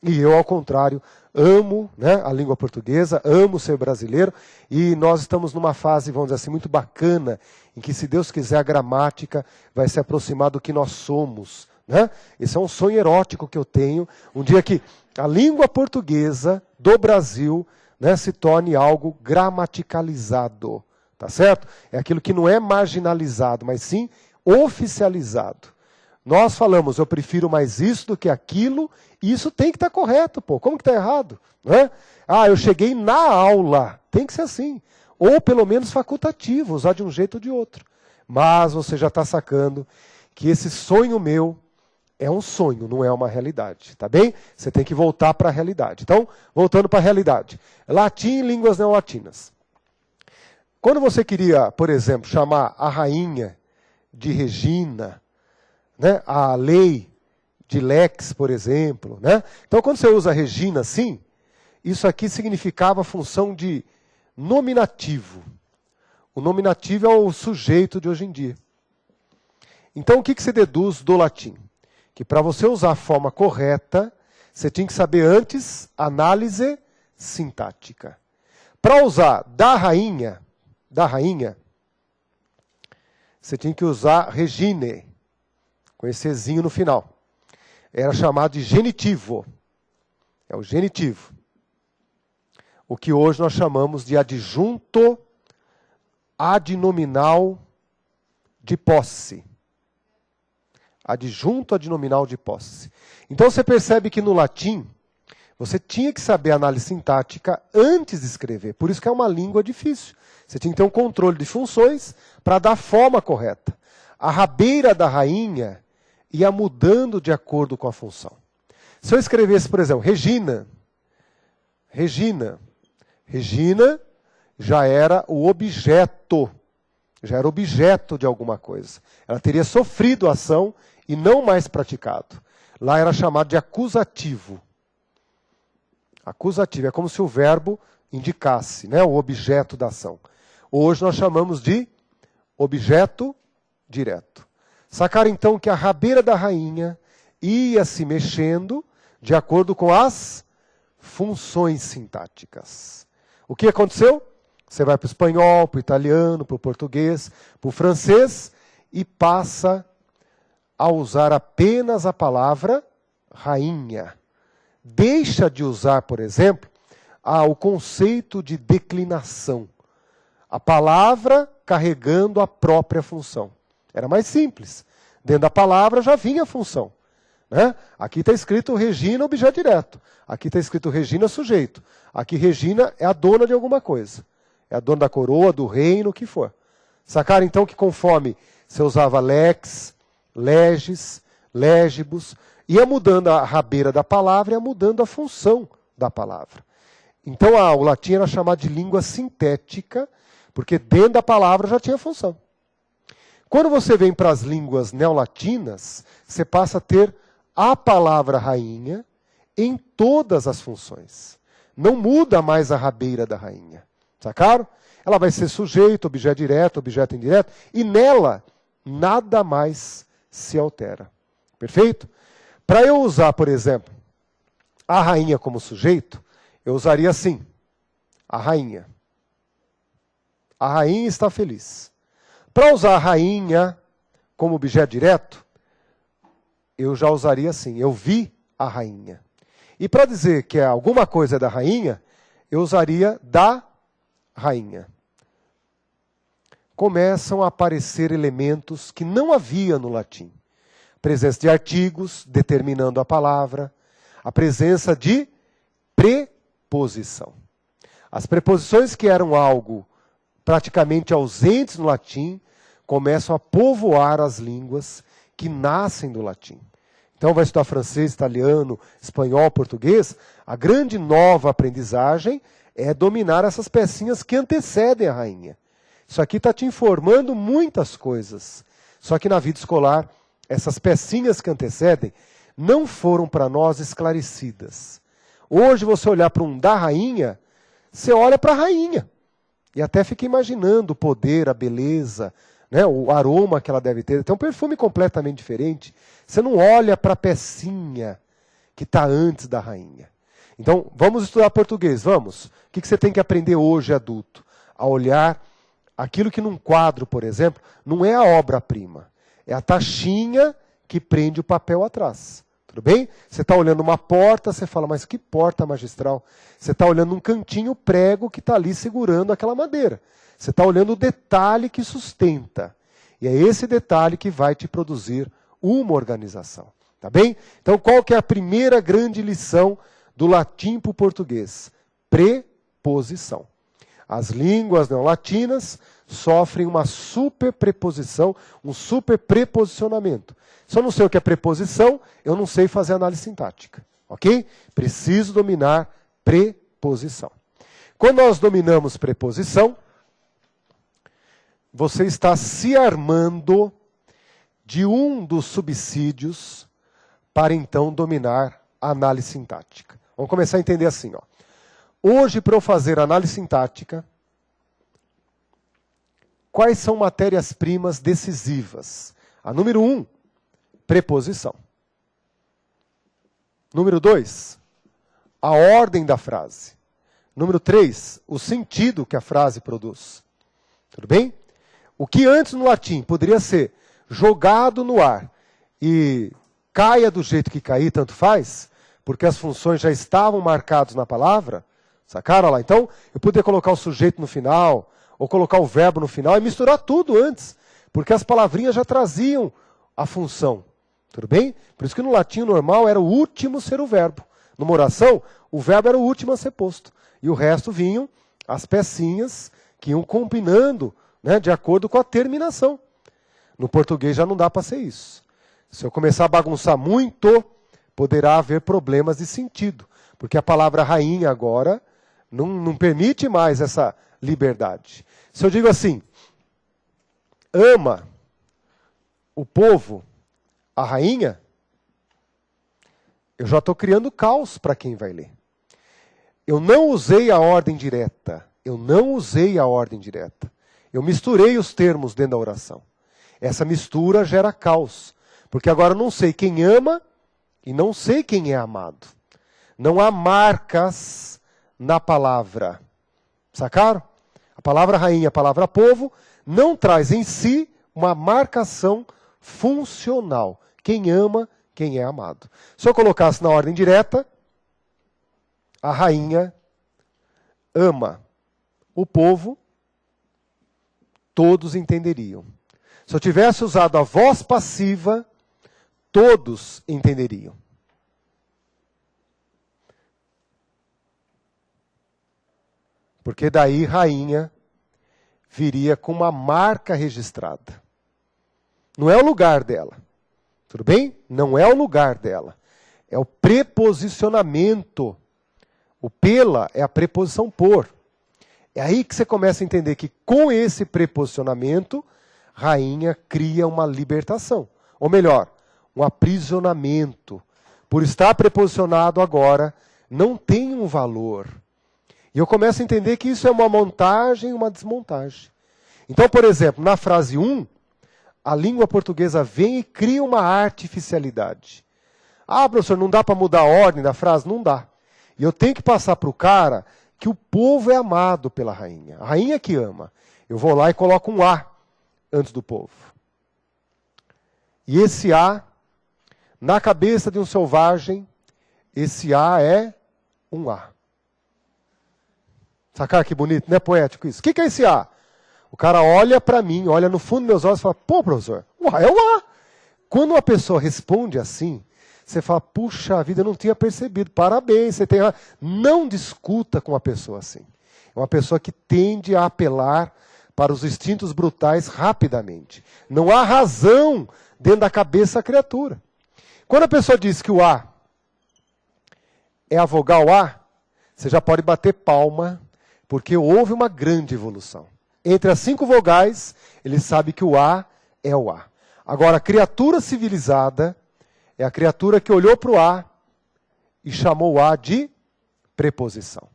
E eu, ao contrário, amo, né, a língua portuguesa, amo ser brasileiro, e nós estamos numa fase, vamos dizer assim, muito bacana, em que, se Deus quiser, a gramática vai se aproximar do que nós somos. Né? Esse é um sonho erótico que eu tenho, um dia que a língua portuguesa do Brasil, né, se torne algo gramaticalizado. Tá certo? É aquilo que não é marginalizado, mas sim oficializado. Nós falamos, eu prefiro mais isso do que aquilo, e isso tem que estar correto, pô. Como que está errado? Né? Ah, eu cheguei na aula. Tem que ser assim. Ou pelo menos facultativo, usar de um jeito ou de outro. Mas você já está sacando que esse sonho meu é um sonho, não é uma realidade. Tá bem? Você tem que voltar para a realidade. Então, voltando para a realidade. Latim e línguas neolatinas. Quando você queria, por exemplo, chamar a rainha de Regina, né, a lei de Lex, por exemplo, né? Então, quando você usa Regina assim, isso aqui significava a função de nominativo. O nominativo é o sujeito de hoje em dia. Então, o que se deduz do latim? Que para você usar a forma correta, você tinha que saber antes análise sintática. Para usar da rainha, você tinha que usar regine, com esse ezinho no final. Era chamado de genitivo. É o genitivo. O que hoje nós chamamos de adjunto adnominal de posse. Adjunto adnominal de posse. Então você percebe que no latim, você tinha que saber a análise sintática antes de escrever. Por isso que é uma língua difícil. Você tinha que ter um controle de funções para dar a forma correta. A rabeira da rainha ia mudando de acordo com a função. Se eu escrevesse, por exemplo, Regina já era o objeto, já era objeto de alguma coisa. Ela teria sofrido a ação e não mais praticado. Lá era chamado de acusativo. Acusativo, é como se o verbo indicasse, né, o objeto da ação. Hoje nós chamamos de objeto direto. Sacaram então que a rabeira da rainha ia se mexendo de acordo com as funções sintáticas. O que aconteceu? Você vai para o espanhol, para o italiano, para o português, para o francês e passa a usar apenas a palavra rainha. Deixa de usar, por exemplo, o conceito de declinação. A palavra carregando a própria função. Era mais simples. Dentro da palavra já vinha a função. Né? Aqui está escrito Regina, objeto direto. Aqui está escrito Regina, sujeito. Aqui Regina é a dona de alguma coisa. É a dona da coroa, do reino, o que for. Sacaram então que conforme você usava lex, legis, legibus, ia mudando a rabeira da palavra, ia mudando a função da palavra. Então o latim era chamado de língua sintética, porque dentro da palavra já tinha função. Quando você vem para as línguas neolatinas, você passa a ter a palavra rainha em todas as funções. Não muda mais a rabeira da rainha. Sacaram? Ela vai ser sujeito, objeto direto, objeto indireto, e nela nada mais se altera. Perfeito? Para eu usar, por exemplo, a rainha como sujeito, eu usaria assim, a rainha. A rainha está feliz. Para usar a rainha como objeto direto, eu já usaria assim, eu vi a rainha. E para dizer que alguma coisa é da rainha, eu usaria da rainha. Começam a aparecer elementos que não havia no latim. Presença de artigos determinando a palavra, a presença de preposição. As preposições que eram algo praticamente ausentes no latim, começam a povoar as línguas que nascem do latim. Então vai estudar francês, italiano, espanhol, português, a grande nova aprendizagem é dominar essas pecinhas que antecedem a rainha. Isso aqui está te informando muitas coisas. Só que na vida escolar, essas pecinhas que antecedem não foram para nós esclarecidas. Hoje você olhar para um da rainha, você olha para a rainha. E até fica imaginando o poder, a beleza, né, o aroma que ela deve ter. Tem um perfume completamente diferente. Você não olha para a pecinha que está antes da rainha. Então, vamos estudar português, vamos? O que você tem que aprender hoje, adulto? A olhar aquilo que num quadro, por exemplo, não é a obra-prima. É a taxinha que prende o papel atrás. Tudo bem? Você está olhando uma porta, você fala, mas que porta magistral? Você está olhando um cantinho prego que está ali segurando aquela madeira. Você está olhando o detalhe que sustenta. E é esse detalhe que vai te produzir uma organização. Tá bem? Então, qual que é a primeira grande lição do latim para o português? Preposição. As línguas neolatinas sofrem uma superpreposição, um superpreposicionamento. Se eu não sei o que é preposição, eu não sei fazer análise sintática. Ok? Preciso dominar preposição. Quando nós dominamos preposição, você está se armando de um dos subsídios para então dominar a análise sintática. Vamos começar a entender assim. Ó. Hoje, para eu fazer análise sintática, quais são matérias-primas decisivas? A número 1, preposição. Número 2, a ordem da frase. Número 3, o sentido que a frase produz. Tudo bem? O que antes no latim poderia ser jogado no ar e caia do jeito que cair, tanto faz, porque as funções já estavam marcadas na palavra, sacaram lá? Então, eu poderia colocar o sujeito no final, ou colocar o verbo no final e misturar tudo antes, porque as palavrinhas já traziam a função. Tudo bem? Por isso que no latim normal era o último ser o verbo. Numa oração, o verbo era o último a ser posto. E o resto vinham as pecinhas que iam combinando, né, de acordo com a terminação. No português já não dá para ser isso. Se eu começar a bagunçar muito, poderá haver problemas de sentido. Porque a palavra rainha agora não permite mais essa liberdade. Se eu digo assim, ama o povo, a rainha, eu já estou criando caos para quem vai ler. Eu não usei a ordem direta. Eu não usei a ordem direta. Eu misturei os termos dentro da oração. Essa mistura gera caos. Porque agora eu não sei quem ama e não sei quem é amado. Não há marcas na palavra. Sacaram? A palavra rainha, a palavra povo, não traz em si uma marcação funcional. Quem ama, quem é amado. Se eu colocasse na ordem direta, a rainha ama o povo, todos entenderiam. Se eu tivesse usado a voz passiva, todos entenderiam. Porque daí rainha viria com uma marca registrada. Não é o lugar dela. Tudo bem? Não é o lugar dela. É o preposicionamento. O pela é a preposição por. É aí que você começa a entender que com esse preposicionamento, rainha cria uma libertação. Ou melhor, um aprisionamento. Por estar preposicionado agora, não tem um valor. E eu começo a entender que isso é uma montagem e uma desmontagem. Então, por exemplo, na frase 1, a língua portuguesa vem e cria uma artificialidade. Ah, professor, não dá para mudar a ordem da frase? Não dá. E eu tenho que passar para o cara que o povo é amado pela rainha. A rainha que ama. Eu vou lá e coloco um A antes do povo. E esse A, na cabeça de um selvagem, esse A é um A. Sacar que bonito, não é poético isso? O que é esse A? O cara olha para mim, olha no fundo dos meus olhos e fala, pô, professor, o A é o A. Quando uma pessoa responde assim, você fala, puxa vida, eu não tinha percebido, parabéns, você tem razão. Não discuta com uma pessoa assim. É uma pessoa que tende a apelar para os instintos brutais rapidamente. Não há razão dentro da cabeça da criatura. Quando a pessoa diz que o A é a vogal A, você já pode bater palma, porque houve uma grande evolução. Entre as 5 vogais, ele sabe que o A é o A. Agora, a criatura civilizada é a criatura que olhou para o A e chamou o A de preposição.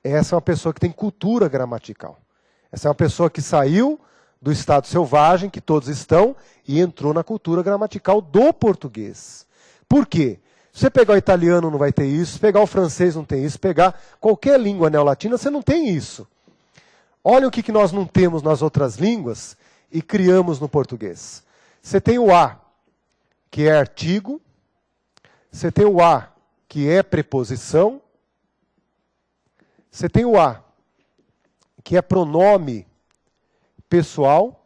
Essa é uma pessoa que tem cultura gramatical. Essa é uma pessoa que saiu do estado selvagem, que todos estão, e entrou na cultura gramatical do português. Por quê? Se você pegar o italiano não vai ter isso, se pegar o francês não tem isso, pegar qualquer língua neolatina, você não tem isso. Olha o que nós não temos nas outras línguas e criamos no português. Você tem o a, que é artigo, você tem o a, que é preposição, você tem o a, que é pronome pessoal,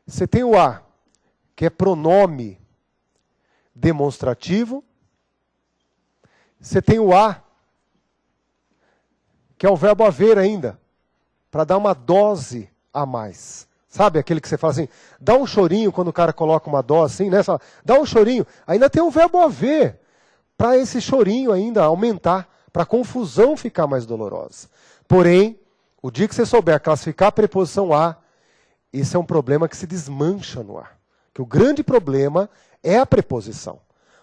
você tem o a, que é pronome demonstrativo, você tem o a, que é o verbo haver ainda, para dar uma dose a mais. Sabe aquele que você fala assim, dá um chorinho quando o cara coloca uma dose assim, né? Fala, dá um chorinho. Ainda tem o verbo haver, para esse chorinho ainda aumentar, para a confusão ficar mais dolorosa. Porém, o dia que você souber classificar a preposição a, esse é um problema que se desmancha no ar. Que o grande problema é a preposição.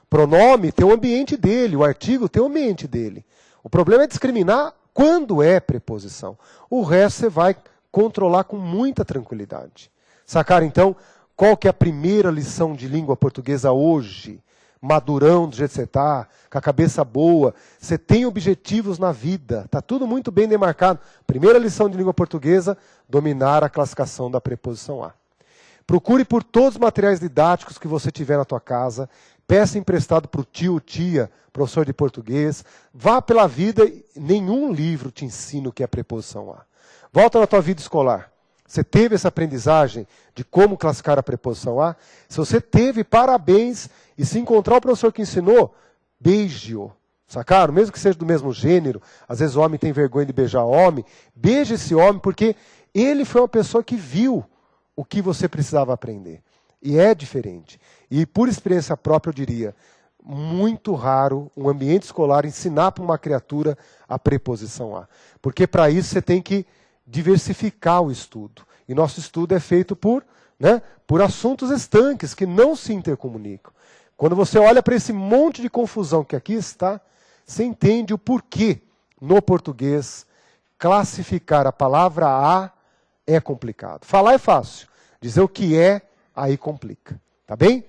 Pronome tem o ambiente dele, o artigo tem o ambiente dele. O problema é discriminar quando é preposição. O resto você vai controlar com muita tranquilidade. Sacaram, então, qual que é a primeira lição de língua portuguesa hoje? Madurão, do jeito que você está, com a cabeça boa, você tem objetivos na vida, está tudo muito bem demarcado. Primeira lição de língua portuguesa, dominar a classificação da preposição a. Procure por todos os materiais didáticos que você tiver na tua casa, peça emprestado para o tio, tia, professor de português, vá pela vida, nenhum livro te ensina o que é preposição a. Volta na tua vida escolar. Você teve essa aprendizagem de como classificar a preposição a? Se você teve, parabéns. E se encontrar o professor que ensinou, beije-o. Sacaram? Mesmo que seja do mesmo gênero, às vezes o homem tem vergonha de beijar homem, beije esse homem porque ele foi uma pessoa que viu o que você precisava aprender. E é diferente. E por experiência própria eu diria, muito raro um ambiente escolar ensinar para uma criatura a preposição a. Porque para isso você tem que diversificar o estudo. E nosso estudo é feito por assuntos estanques, que não se intercomunicam. Quando você olha para esse monte de confusão que aqui está, você entende o porquê, no português, classificar a palavra a é complicado. Falar é fácil, dizer o que é, aí complica. Tá bem?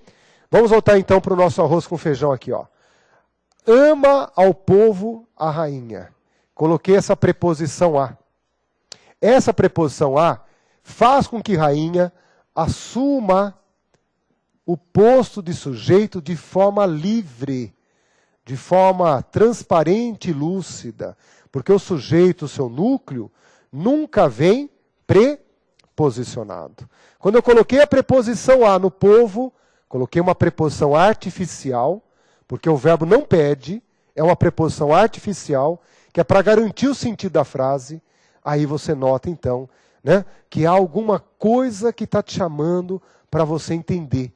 Vamos voltar então para o nosso arroz com feijão aqui. Ó. Ama ao povo a rainha. Coloquei essa preposição a. Essa preposição a faz com que rainha assuma o posto de sujeito de forma livre, de forma transparente e lúcida, porque o sujeito, o seu núcleo, nunca vem preposicionado. Quando eu coloquei a preposição a no povo, coloquei uma preposição artificial, porque o verbo não pede, é uma preposição artificial, que é para garantir o sentido da frase. Aí você nota, então, que há alguma coisa que está te chamando para você entender.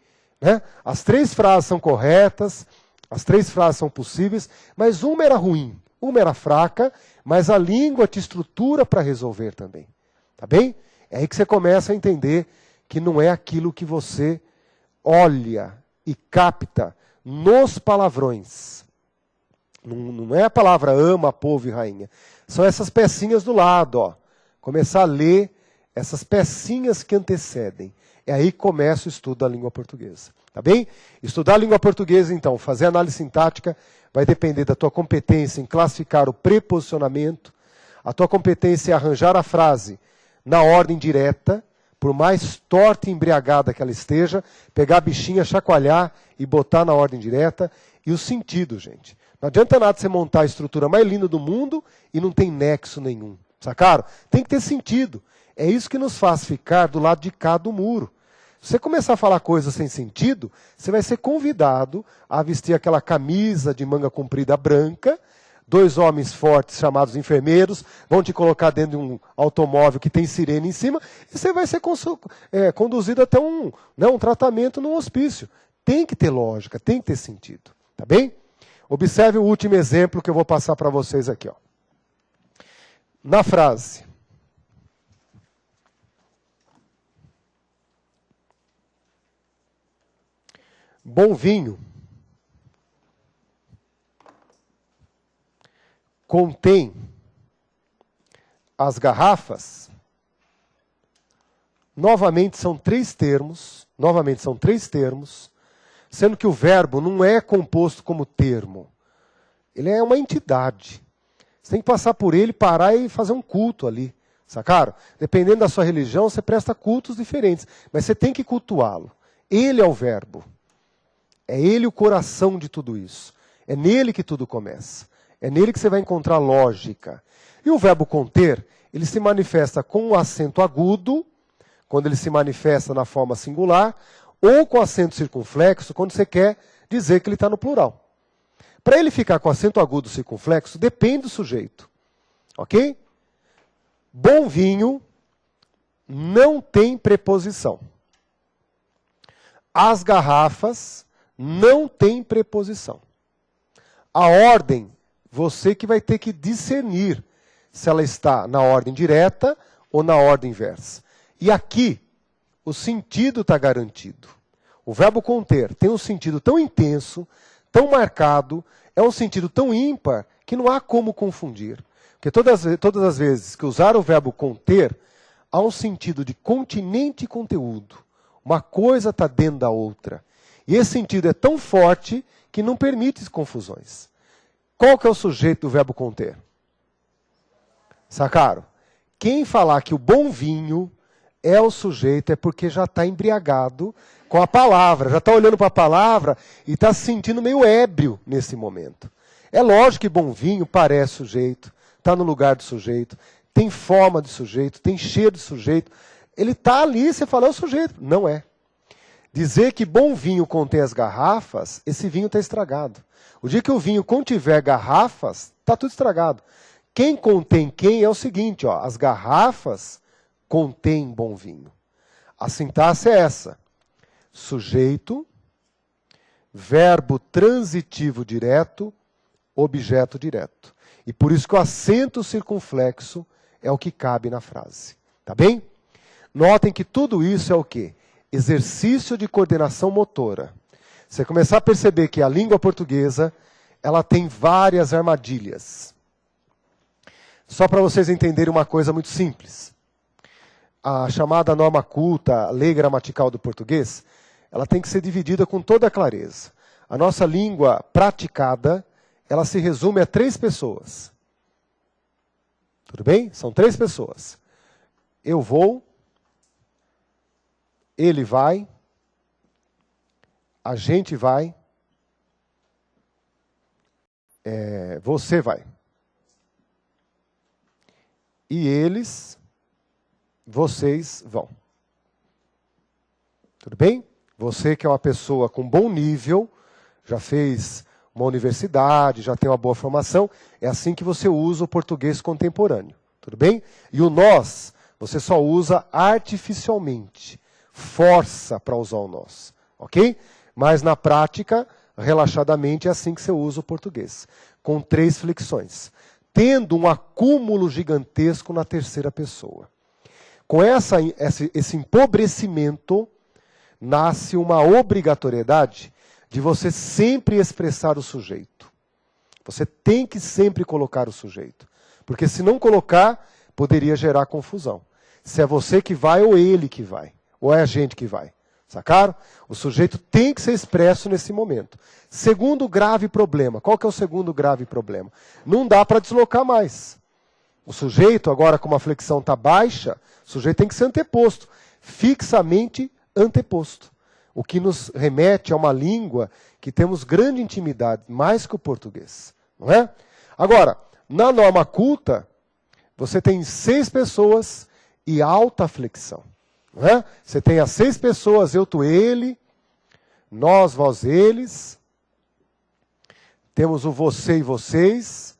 As três frases são corretas, as três frases são possíveis, mas uma era ruim, uma era fraca, mas a língua te estrutura para resolver também. Tá bem? É aí que você começa a entender que não é aquilo que você olha e capta nos palavrões. Não é a palavra ama, povo e rainha. São essas pecinhas do lado, ó. Começar a ler essas pecinhas que antecedem. É aí que começa o estudo da língua portuguesa. Tá bem? Estudar a língua portuguesa, então, fazer análise sintática, vai depender da tua competência em classificar o preposicionamento, a tua competência em arranjar a frase na ordem direta, por mais torta e embriagada que ela esteja, pegar a bichinha, chacoalhar e botar na ordem direta, e o sentido, gente. Não adianta nada você montar a estrutura mais linda do mundo e não tem nexo nenhum. Sacaram? Tem que ter sentido. É isso que nos faz ficar do lado de cá do muro. Se você começar a falar coisas sem sentido, você vai ser convidado a vestir aquela camisa de manga comprida branca, dois homens fortes chamados enfermeiros vão te colocar dentro de um automóvel que tem sirene em cima e você vai ser conduzido até um tratamento no hospício. Tem que ter lógica, tem que ter sentido. Tá bem? Observe o último exemplo que eu vou passar para vocês aqui. Ó. Na frase. Bom vinho contém as garrafas Novamente são três termos, sendo que o verbo não é composto como termo. Ele é uma entidade. Você tem que passar por ele, parar e fazer um culto ali. Sacaram? Dependendo da sua religião, você presta cultos diferentes. Mas você tem que cultuá-lo. Ele é o verbo. É ele o coração de tudo isso. É nele que tudo começa. É nele que você vai encontrar lógica. E o verbo conter, ele se manifesta com o acento agudo, quando ele se manifesta na forma singular, ou com acento circunflexo, quando você quer dizer que ele está no plural. Para ele ficar com acento agudo circunflexo, depende do sujeito. Ok? Bom vinho não tem preposição. As garrafas não tem preposição. A ordem, você que vai ter que discernir se ela está na ordem direta ou na ordem inversa. E aqui, o sentido está garantido. O verbo conter tem um sentido tão intenso, tão marcado, é um sentido tão ímpar, que não há como confundir. Porque todas as vezes que usar o verbo conter, há um sentido de continente e conteúdo. Uma coisa está dentro da outra. E esse sentido é tão forte que não permite confusões. Qual que é o sujeito do verbo conter? Sacaram? Quem falar que o bom vinho é o sujeito é porque já está embriagado com a palavra, já está olhando para a palavra e está se sentindo meio ébrio nesse momento. É lógico que bom vinho parece sujeito, está no lugar do sujeito, tem forma de sujeito, tem cheiro de sujeito. Ele está ali, você fala, é o sujeito. Não é. Dizer que bom vinho contém as garrafas, esse vinho está estragado. O dia que o vinho contiver garrafas, está tudo estragado. Quem contém quem é o seguinte, ó, as garrafas contêm bom vinho. A sintaxe é essa. Sujeito, verbo transitivo direto, objeto direto. E por isso que o acento circunflexo é o que cabe na frase. Tá bem? Notem que tudo isso é o quê? Exercício de coordenação motora. Você começar a perceber que a língua portuguesa, ela tem várias armadilhas. Só para vocês entenderem uma coisa muito simples. A chamada norma culta, a lei gramatical do português, ela tem que ser dividida com toda a clareza. A nossa língua praticada, ela se resume a 3 pessoas. Tudo bem? São 3 pessoas. Eu vou, ele vai, a gente vai, você vai. E eles, vocês vão. Tudo bem? Você que é uma pessoa com bom nível, já fez uma universidade, já tem uma boa formação, é assim que você usa o português contemporâneo. Tudo bem? E o nós, você só usa artificialmente. Força para usar o nós. Ok? Mas na prática, relaxadamente, é assim que você usa o português. Com 3 flexões. Tendo um acúmulo gigantesco na terceira pessoa. Com esse empobrecimento, nasce uma obrigatoriedade de você sempre expressar o sujeito. Você tem que sempre colocar o sujeito. Porque se não colocar, poderia gerar confusão. Se é você que vai ou ele que vai. Ou é a gente que vai. Sacaram? O sujeito tem que ser expresso nesse momento. Segundo grave problema. Qual que é o segundo grave problema? Não dá para deslocar mais. O sujeito, agora como a flexão está baixa, o sujeito tem que ser anteposto. Fixamente anteposto. O que nos remete a uma língua que temos grande intimidade, mais que o português. Não é? Agora, na norma culta, você tem 6 pessoas e alta flexão. Não é? Você tem as 6 pessoas, eu, tu, ele, nós, vós, eles. Temos o você e vocês,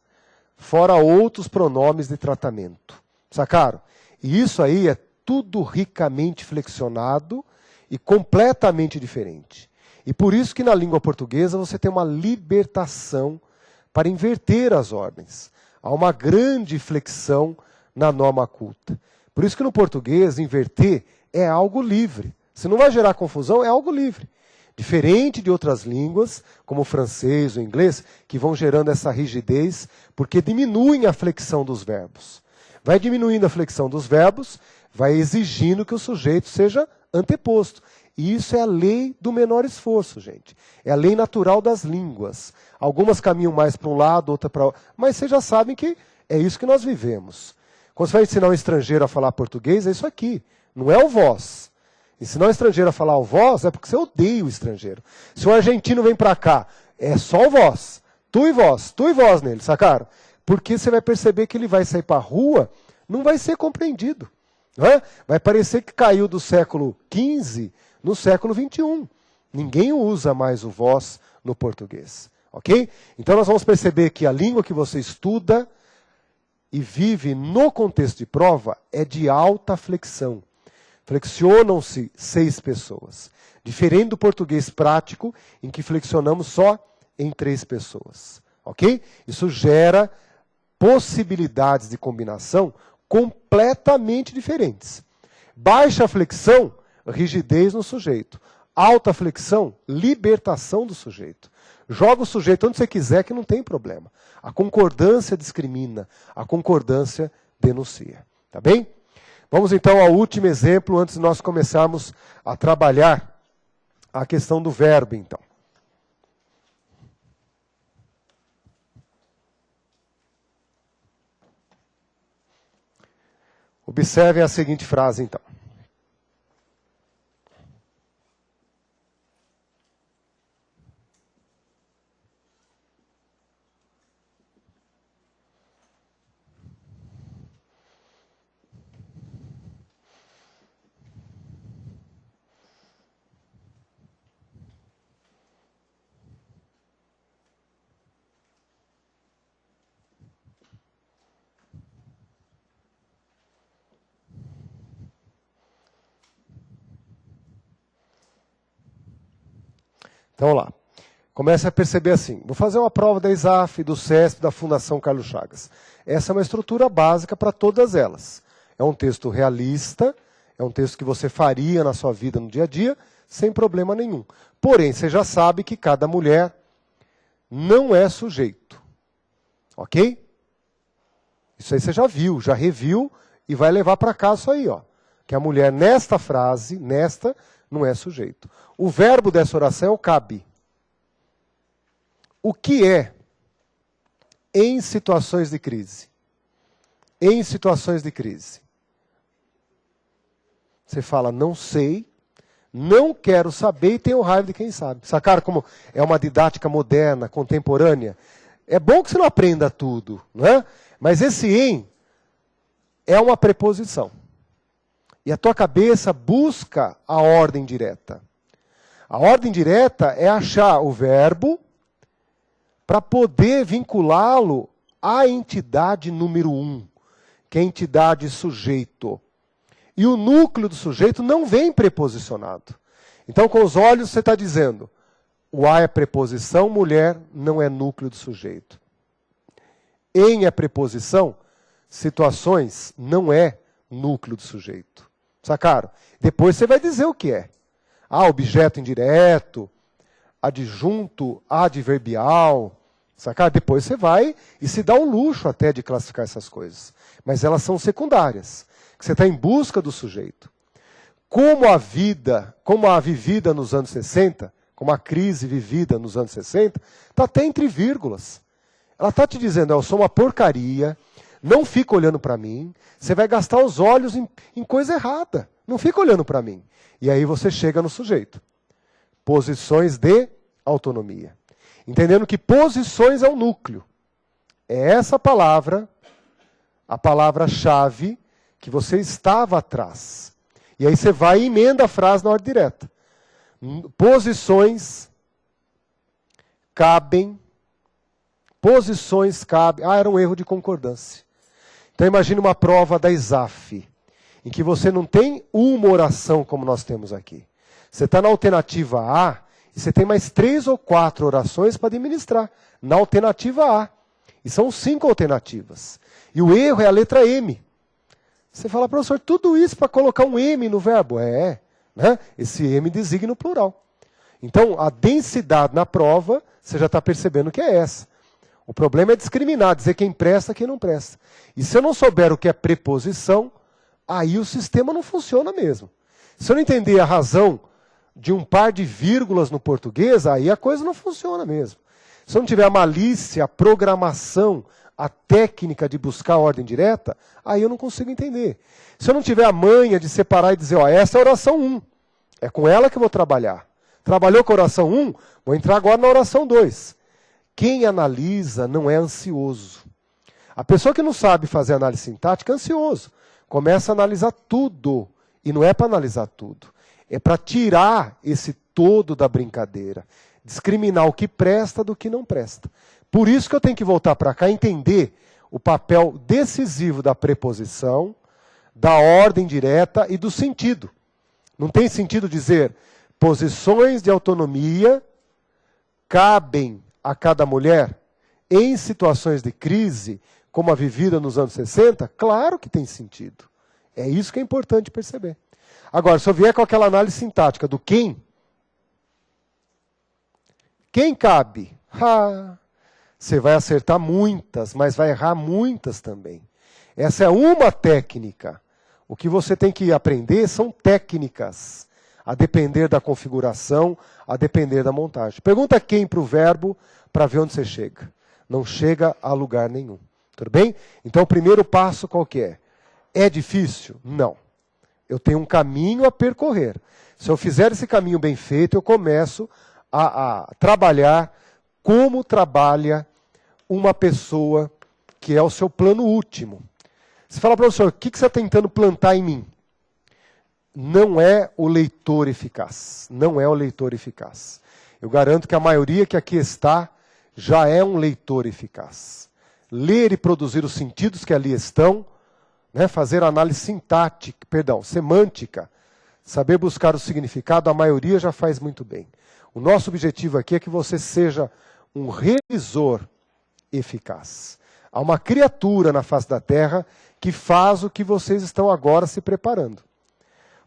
fora outros pronomes de tratamento. Sacaram? E isso aí é tudo ricamente flexionado e completamente diferente. E por isso que na língua portuguesa você tem uma libertação para inverter as ordens. Há uma grande flexão na norma culta. Por isso que no português, inverter é algo livre. Se não vai gerar confusão, é algo livre. Diferente de outras línguas, como o francês ou o inglês, que vão gerando essa rigidez, porque diminuem a flexão dos verbos. Vai diminuindo a flexão dos verbos, vai exigindo que o sujeito seja anteposto. E isso é a lei do menor esforço, gente. É a lei natural das línguas. Algumas caminham mais para um lado, outra para outro. Mas vocês já sabem que é isso que nós vivemos. Quando você vai ensinar um estrangeiro a falar português, é isso aqui. Não é o vós. Ensinar um estrangeiro a falar o vós é porque você odeia o estrangeiro. Se um argentino vem para cá, é só o vós. Tu e vós nele, sacaram? Porque você vai perceber que ele vai sair para a rua, não vai ser compreendido. Não é? Vai parecer que caiu do século XV no século XXI. Ninguém usa mais o vós no português. Ok? Então nós vamos perceber que a língua que você estuda e vive no contexto de prova é de alta flexão. Flexionam-se 6 pessoas. Diferente do português prático, em que flexionamos só em 3 pessoas. Ok? Isso gera possibilidades de combinação completamente diferentes. Baixa flexão, rigidez no sujeito. Alta flexão, libertação do sujeito. Joga o sujeito onde você quiser que não tem problema. A concordância discrimina, a concordância denuncia. Tá bem? Vamos então ao último exemplo antes de nós começarmos a trabalhar a questão do verbo, então. Observem a seguinte frase, então. Então, vamos lá. Comece a perceber assim. Vou fazer uma prova da ISAF, do CESP, da Fundação Carlos Chagas. Essa é uma estrutura básica para todas elas. É um texto realista, é um texto que você faria na sua vida no dia a dia, sem problema nenhum. Porém, você já sabe que cada mulher não é sujeito. Ok? Isso aí você já viu, já reviu e vai levar para casa isso aí, ó. Que a mulher nesta frase, não é sujeito. O verbo dessa oração é o cabe. O que é em situações de crise? Em situações de crise. Você fala, não sei, não quero saber e tenho raiva de quem sabe. Sacaram como é uma didática moderna, contemporânea? É bom que você não aprenda tudo, não é? Mas esse em é uma preposição. E a tua cabeça busca a ordem direta. A ordem direta é achar o verbo para poder vinculá-lo à entidade número 1, que é a entidade sujeito. E o núcleo do sujeito não vem preposicionado. Então, com os olhos, você está dizendo, o a é preposição, mulher não é núcleo do sujeito. Em é preposição, situações não é núcleo do sujeito. Sacaram? Depois você vai dizer o que é. Objeto indireto, adjunto adverbial. Sacaram? Depois você vai e se dá o luxo até de classificar essas coisas. Mas elas são secundárias. Você está em busca do sujeito. Como a vivida nos anos 60, como a crise vivida nos anos 60, está até entre vírgulas. Ela está te dizendo, eu sou uma porcaria, não fica olhando para mim, você vai gastar os olhos em coisa errada. Não fica olhando para mim. E aí você chega no sujeito. Posições de autonomia. Entendendo que posições é o núcleo. É essa palavra, a palavra-chave, que você estava atrás. E aí você vai e emenda a frase na ordem direta. Posições cabem. Posições cabem. Era um erro de concordância. Então imagine uma prova da ISAF, em que você não tem uma oração como nós temos aqui. Você está na alternativa A e você tem mais 3 ou 4 orações para administrar. Na alternativa A. E são 5 alternativas. E o erro é a letra M. Você fala, professor, tudo isso para colocar um M no verbo? Né? Esse M designa o plural. Então, a densidade na prova, você já está percebendo que é essa. O problema é discriminar, dizer quem presta e quem não presta. E se eu não souber o que é preposição, aí o sistema não funciona mesmo. Se eu não entender a razão de um par de vírgulas no português, aí a coisa não funciona mesmo. Se eu não tiver a malícia, a programação, a técnica de buscar a ordem direta, aí eu não consigo entender. Se eu não tiver a manha de separar e dizer, ó, essa é a oração 1, é com ela que eu vou trabalhar. Trabalhou com a oração 1, vou entrar agora na oração 2. Quem analisa não é ansioso. A pessoa que não sabe fazer análise sintática é ansioso. Começa a analisar tudo. E não é para analisar tudo. É para tirar esse todo da brincadeira. Discriminar o que presta do que não presta. Por isso que eu tenho que voltar para cá e entender o papel decisivo da preposição, da ordem direta e do sentido. Não tem sentido dizer posições de autonomia cabem a cada mulher em situações de crise, como a vivida nos anos 60? Claro que tem sentido. É isso que é importante perceber. Agora, se eu vier com aquela análise sintática do quem cabe? Você vai acertar muitas, mas vai errar muitas também. Essa é uma técnica. O que você tem que aprender são técnicas, a depender da configuração, a depender da montagem. Pergunta quem para o verbo para ver onde você chega. Não chega a lugar nenhum. Tudo bem? Então o primeiro passo qual que é? É difícil? Não. Eu tenho um caminho a percorrer. Se eu fizer esse caminho bem feito, eu começo a trabalhar como trabalha uma pessoa que é o seu plano último. Você fala, professor, o que você está tentando plantar em mim? Não é o leitor eficaz. Não é o leitor eficaz. Eu garanto que a maioria que aqui está já é um leitor eficaz. Ler e produzir os sentidos que ali estão, né, fazer análise sintática, semântica, saber buscar o significado, a maioria já faz muito bem. O nosso objetivo aqui é que você seja um revisor eficaz. Há uma criatura na face da Terra que faz o que vocês estão agora se preparando.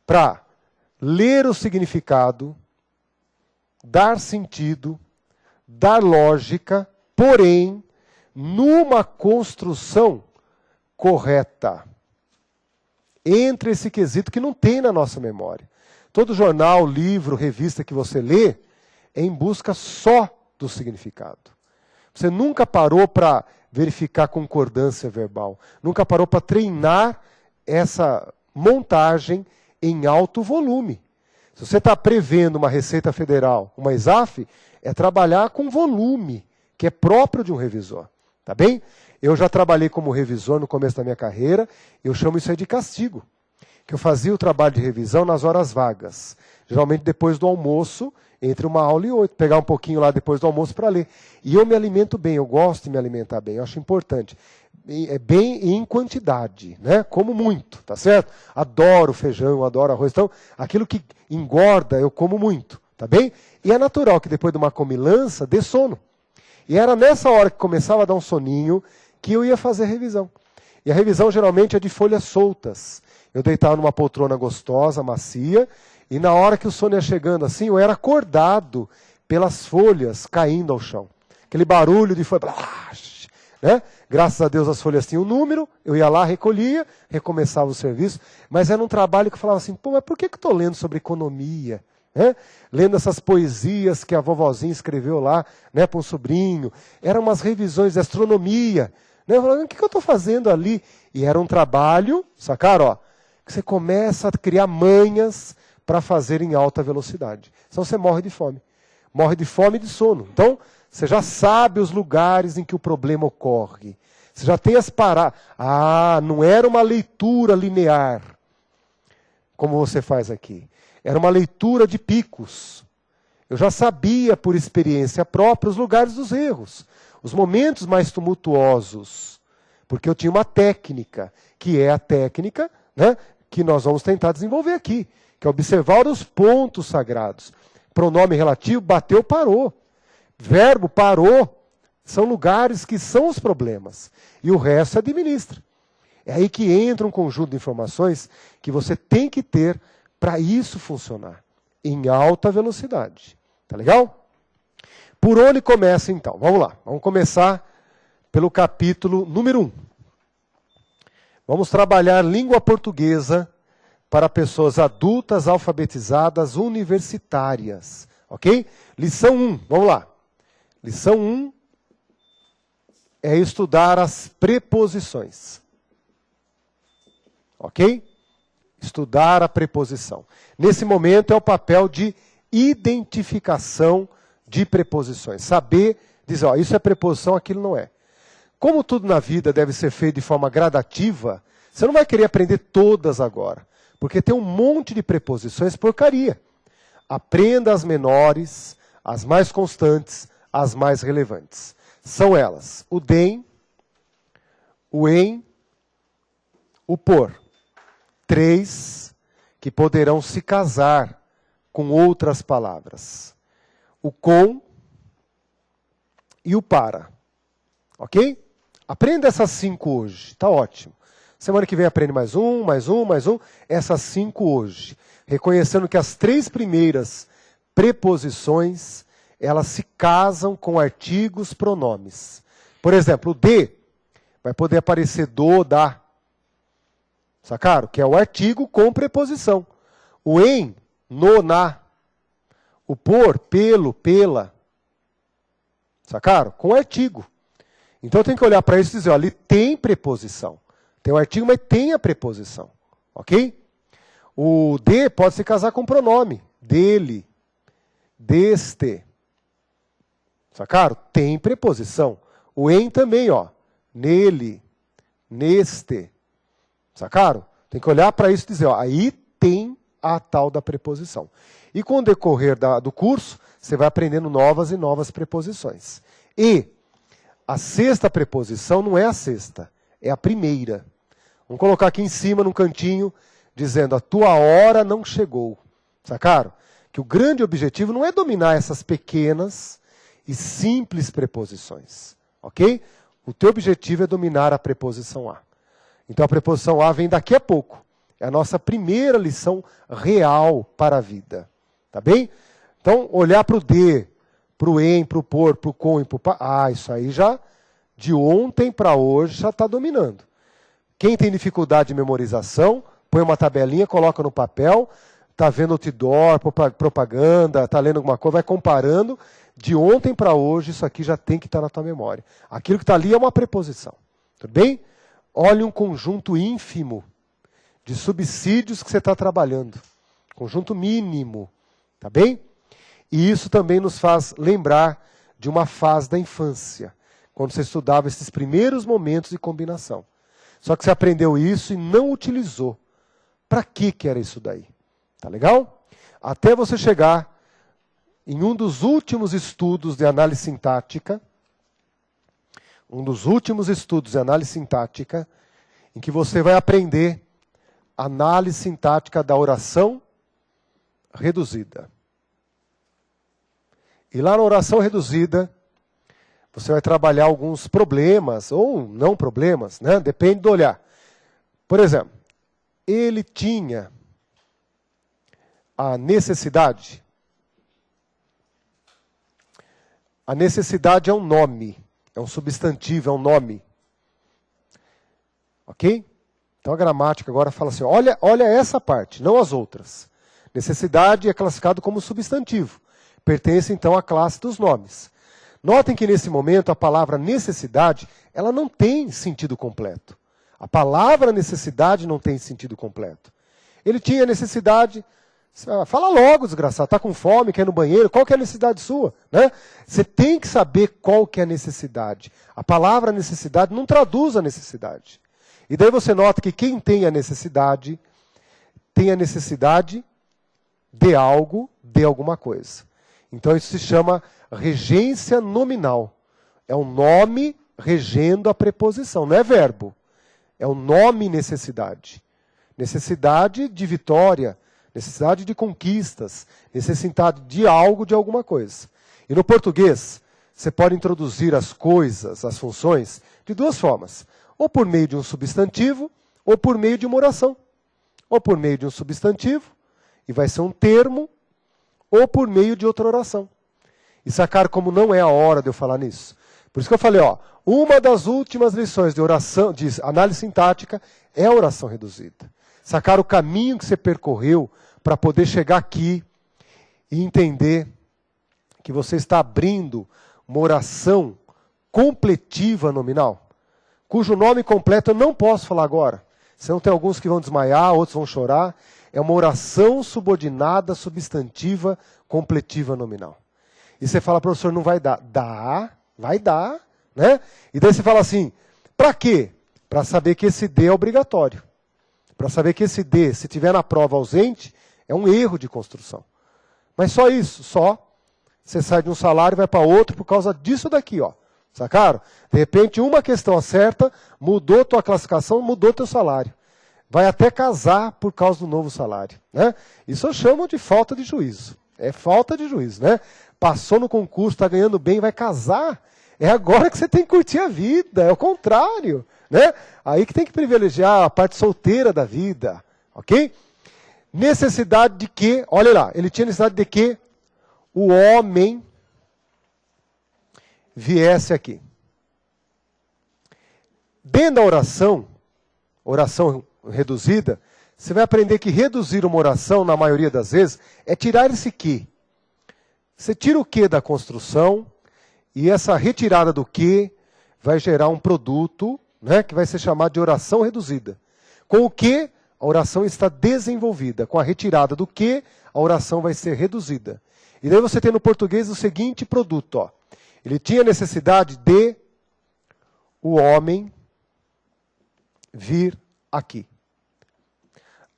Para ler o significado, dar sentido, dar lógica, porém, numa construção correta. Entre esse quesito que não tem na nossa memória. Todo jornal, livro, revista que você lê é em busca só do significado. Você nunca parou para verificar concordância verbal. Nunca parou para treinar essa montagem em alto volume. Se você está prevendo uma Receita Federal, uma ESAF, é trabalhar com volume, que é próprio de um revisor. Tá bem? Eu já trabalhei como revisor no começo da minha carreira, eu chamo isso aí de castigo. Que eu fazia o trabalho de revisão nas horas vagas. Geralmente depois do almoço, entre uma aula e outra. Pegar um pouquinho lá depois do almoço para ler. E eu me alimento bem, eu gosto de me alimentar bem, eu acho importante. É bem em quantidade, né? Como muito, tá certo? Adoro feijão, adoro arroz. Então, aquilo que engorda, eu como muito, tá bem? E é natural que depois de uma comilança, dê sono. E era nessa hora que começava a dar um soninho que eu ia fazer a revisão. E a revisão geralmente é de folhas soltas. Eu deitava numa poltrona gostosa, macia, e na hora que o sono ia chegando assim, eu era acordado pelas folhas caindo ao chão. Aquele barulho de folha, né? Graças a Deus as folhas tinham um número, eu ia lá, recolhia, recomeçava o serviço, mas era um trabalho que eu falava assim, pô, mas por que eu estou lendo sobre economia? Né? Lendo essas poesias que a vovozinha escreveu lá, né, para um sobrinho. Eram umas revisões de astronomia. Né? Eu falava, o que eu estou fazendo ali? E era um trabalho, sacaram? Ó, que você começa a criar manhas para fazer em alta velocidade. Senão você morre de fome. Morre de fome e de sono. Então, você já sabe os lugares em que o problema ocorre. Você já tem as paradas. Ah, não era uma leitura linear, como você faz aqui. Era uma leitura de picos. Eu já sabia, por experiência própria, os lugares dos erros. Os momentos mais tumultuosos. Porque eu tinha uma técnica, que é a técnica, né, que nós vamos tentar desenvolver aqui. Que é observar os pontos sagrados. Pronome relativo, bateu, parou. Verbo, parou. São lugares que são os problemas. E o resto administra. É aí que entra um conjunto de informações que você tem que ter para isso funcionar. Em alta velocidade. Tá legal? Por onde começa então? Vamos lá. Vamos começar pelo capítulo número 1. Vamos trabalhar língua portuguesa para pessoas adultas, alfabetizadas, universitárias. Ok? Lição 1, vamos lá. Lição 1 é estudar as preposições. Ok? Estudar a preposição. Nesse momento é o papel de identificação de preposições. Saber, dizer, ó, isso é preposição, aquilo não é. Como tudo na vida deve ser feito de forma gradativa, você não vai querer aprender todas agora. Porque tem um monte de preposições porcaria. Aprenda as menores, as mais constantes, as mais relevantes. São elas: o dem, o em, o por. 3 que poderão se casar com outras palavras: o com e o para. Ok? Aprenda essas 5 hoje, tá ótimo. Semana que vem aprende mais um. Essas 5 hoje. Reconhecendo que as 3 primeiras preposições, elas se casam com artigos, pronomes. Por exemplo, o de vai poder aparecer do, da. Sacaram? Que é o artigo com preposição. O em, no, na. O por, pelo, pela. Sacaram? Com artigo. Então tem que olhar para isso e dizer, ó, ali tem preposição. Tem o artigo, mas tem a preposição. Ok? O de pode se casar com pronome. Dele, deste. Sacaram? Tem preposição. O em também, ó. Nele, neste. Sacaram? Tem que olhar para isso e dizer, ó, aí tem a tal da preposição. E com o decorrer do curso, você vai aprendendo novas e novas preposições. E a 6ª preposição não é a 6ª, é a primeira. Vamos colocar aqui em cima, num cantinho, dizendo, a tua hora não chegou. Sacaram? Que o grande objetivo não é dominar essas pequenas e simples preposições. Ok? O teu objetivo é dominar a preposição a. Então a preposição a vem daqui a pouco. É a nossa primeira lição real para a vida. Tá bem? Então, olhar para o de, para o em, para o por, para o com e para o pa. Ah, isso aí já, de ontem para hoje, já está dominando. Quem tem dificuldade de memorização, põe uma tabelinha, coloca no papel, está vendo outdoor, propaganda, está lendo alguma coisa, vai comparando. De ontem para hoje, isso aqui já tem que estar na tua memória. Aquilo que está ali é uma preposição. Tudo bem? Olhe um conjunto ínfimo de subsídios que você está trabalhando. Conjunto mínimo. Tá bem? E isso também nos faz lembrar de uma fase da infância, quando você estudava esses primeiros momentos de combinação. Só que você aprendeu isso e não utilizou. Para que era isso daí? Tá legal? Até você chegar em um dos últimos estudos de análise sintática, em que você vai aprender análise sintática da oração reduzida. E lá na oração reduzida, você vai trabalhar alguns problemas, ou não problemas, né? Depende do olhar. Por exemplo, ele tinha a necessidade. A necessidade é um nome, é um substantivo, é um nome. Ok? Então a gramática agora fala assim, olha essa parte, não as outras. Necessidade é classificado como substantivo. Pertence então à classe dos nomes. Notem que nesse momento a palavra necessidade, ela não tem sentido completo. A palavra necessidade não tem sentido completo. Ele tinha necessidade, fala logo, desgraçado, está com fome, quer ir no banheiro, qual que é a necessidade sua? Né? Você tem que saber qual que é a necessidade. A palavra necessidade não traduz a necessidade. E daí você nota que quem tem a necessidade de algo, de alguma coisa. Então isso se chama regência nominal. É um nome regendo a preposição, não é verbo. É o nome necessidade. Necessidade de vitória, necessidade de conquistas, necessidade de algo, de alguma coisa. E no português, você pode introduzir as coisas, as funções, de duas formas. Ou por meio de um substantivo, ou por meio de uma oração. Ou por meio de um substantivo, e vai ser um termo, ou por meio de outra oração. E sacar como não é a hora de eu falar nisso. Por isso que eu falei, Uma das últimas lições de oração, de análise sintática, é a oração reduzida. Sacar o caminho que você percorreu para poder chegar aqui e entender que você está abrindo uma oração completiva nominal, cujo nome completo eu não posso falar agora. Senão tem alguns que vão desmaiar, outros vão chorar. É uma oração subordinada, substantiva, completiva nominal. E você fala, professor, não vai dar. Dá, vai dar. Né? E daí você fala assim, para quê? Para saber que esse D é obrigatório. Para saber que esse D, se tiver na prova ausente, é um erro de construção. Mas só isso, só. Você sai de um salário e vai para outro por causa disso daqui, ó. Sacaram? De repente, uma questão acerta, mudou tua classificação, mudou teu salário. Vai até casar por causa do novo salário. Né? Isso eu chamo de falta de juízo. É falta de juízo, né? Passou no concurso, está ganhando bem, vai casar. É agora que você tem que curtir a vida, é o contrário. Né? Aí que tem que privilegiar a parte solteira da vida. Ok? Necessidade de que, olha lá, ele tinha necessidade de que o homem viesse aqui. Dentro da oração reduzida, você vai aprender que reduzir uma oração, na maioria das vezes, é tirar esse que. Você tira o que da construção, e essa retirada do que vai gerar um produto, né, que vai ser chamado de oração reduzida. Com o que, a oração está desenvolvida. Com a retirada do que, a oração vai ser reduzida. E daí você tem no português o seguinte produto, ó. Ele tinha necessidade de o homem vir aqui.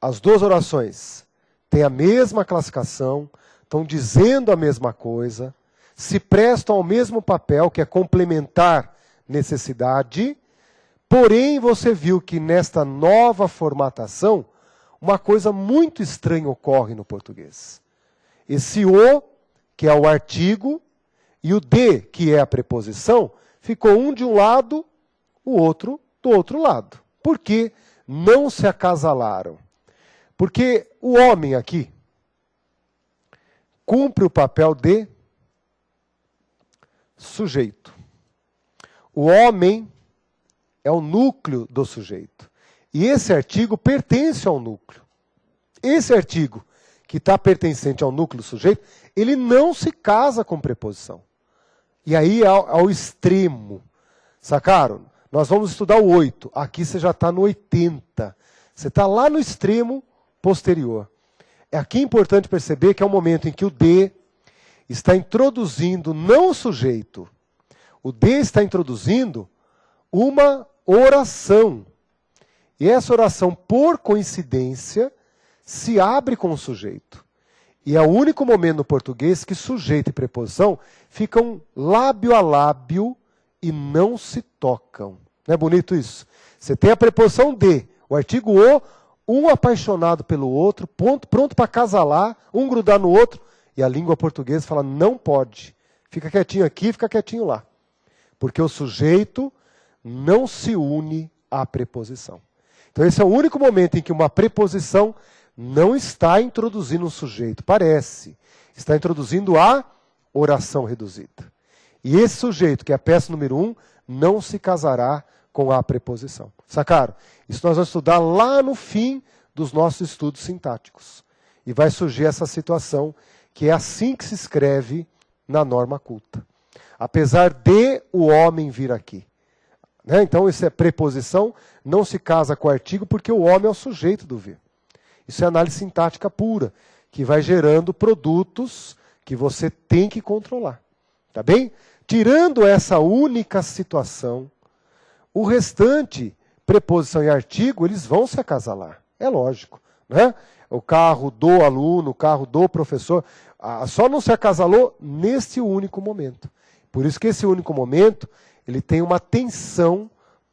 As duas orações têm a mesma classificação, estão dizendo a mesma coisa, se prestam ao mesmo papel, que é complementar necessidade, porém você viu que nesta nova formatação, uma coisa muito estranha ocorre no português. Esse o, que é o artigo, e o de, que é a preposição, ficou um de um lado, o outro do outro lado. Por que não se acasalaram? Porque o homem aqui cumpre o papel de sujeito. O homem é o núcleo do sujeito. E esse artigo pertence ao núcleo. Esse artigo, que está pertencente ao núcleo do sujeito, ele não se casa com preposição. E aí ao extremo. Sacaram? Nós vamos estudar o 8. Aqui você já está no 80. Você está lá no extremo posterior. Aqui é importante perceber que é o momento em que o D está introduzindo, não o sujeito, o D está introduzindo uma oração. E essa oração, por coincidência, se abre com o sujeito. E é o único momento no português que sujeito e preposição ficam lábio a lábio e não se tocam. Não é bonito isso? Você tem a preposição de, o artigo o, um apaixonado pelo outro, pronto para casalar, um grudar no outro, e a língua portuguesa fala, não pode. Fica quietinho aqui, fica quietinho lá. Porque o sujeito não se une à preposição. Então esse é o único momento em que uma preposição não está introduzindo um sujeito, parece. Está introduzindo a oração reduzida. E esse sujeito, que é a peça número 1, não se casará com a preposição. Sacaram? Isso nós vamos estudar lá no fim dos nossos estudos sintáticos. E vai surgir essa situação, que é assim que se escreve na norma culta. Apesar de o homem vir aqui. Né? Então, isso é preposição, não se casa com o artigo, porque o homem é o sujeito do vir. Isso é análise sintática pura, que vai gerando produtos que você tem que controlar. Tá bem? Tirando essa única situação, o restante, preposição e artigo, eles vão se acasalar. É lógico. Né? O carro do aluno, o carro do professor, só não se acasalou neste único momento. Por isso que esse único momento, ele tem uma tensão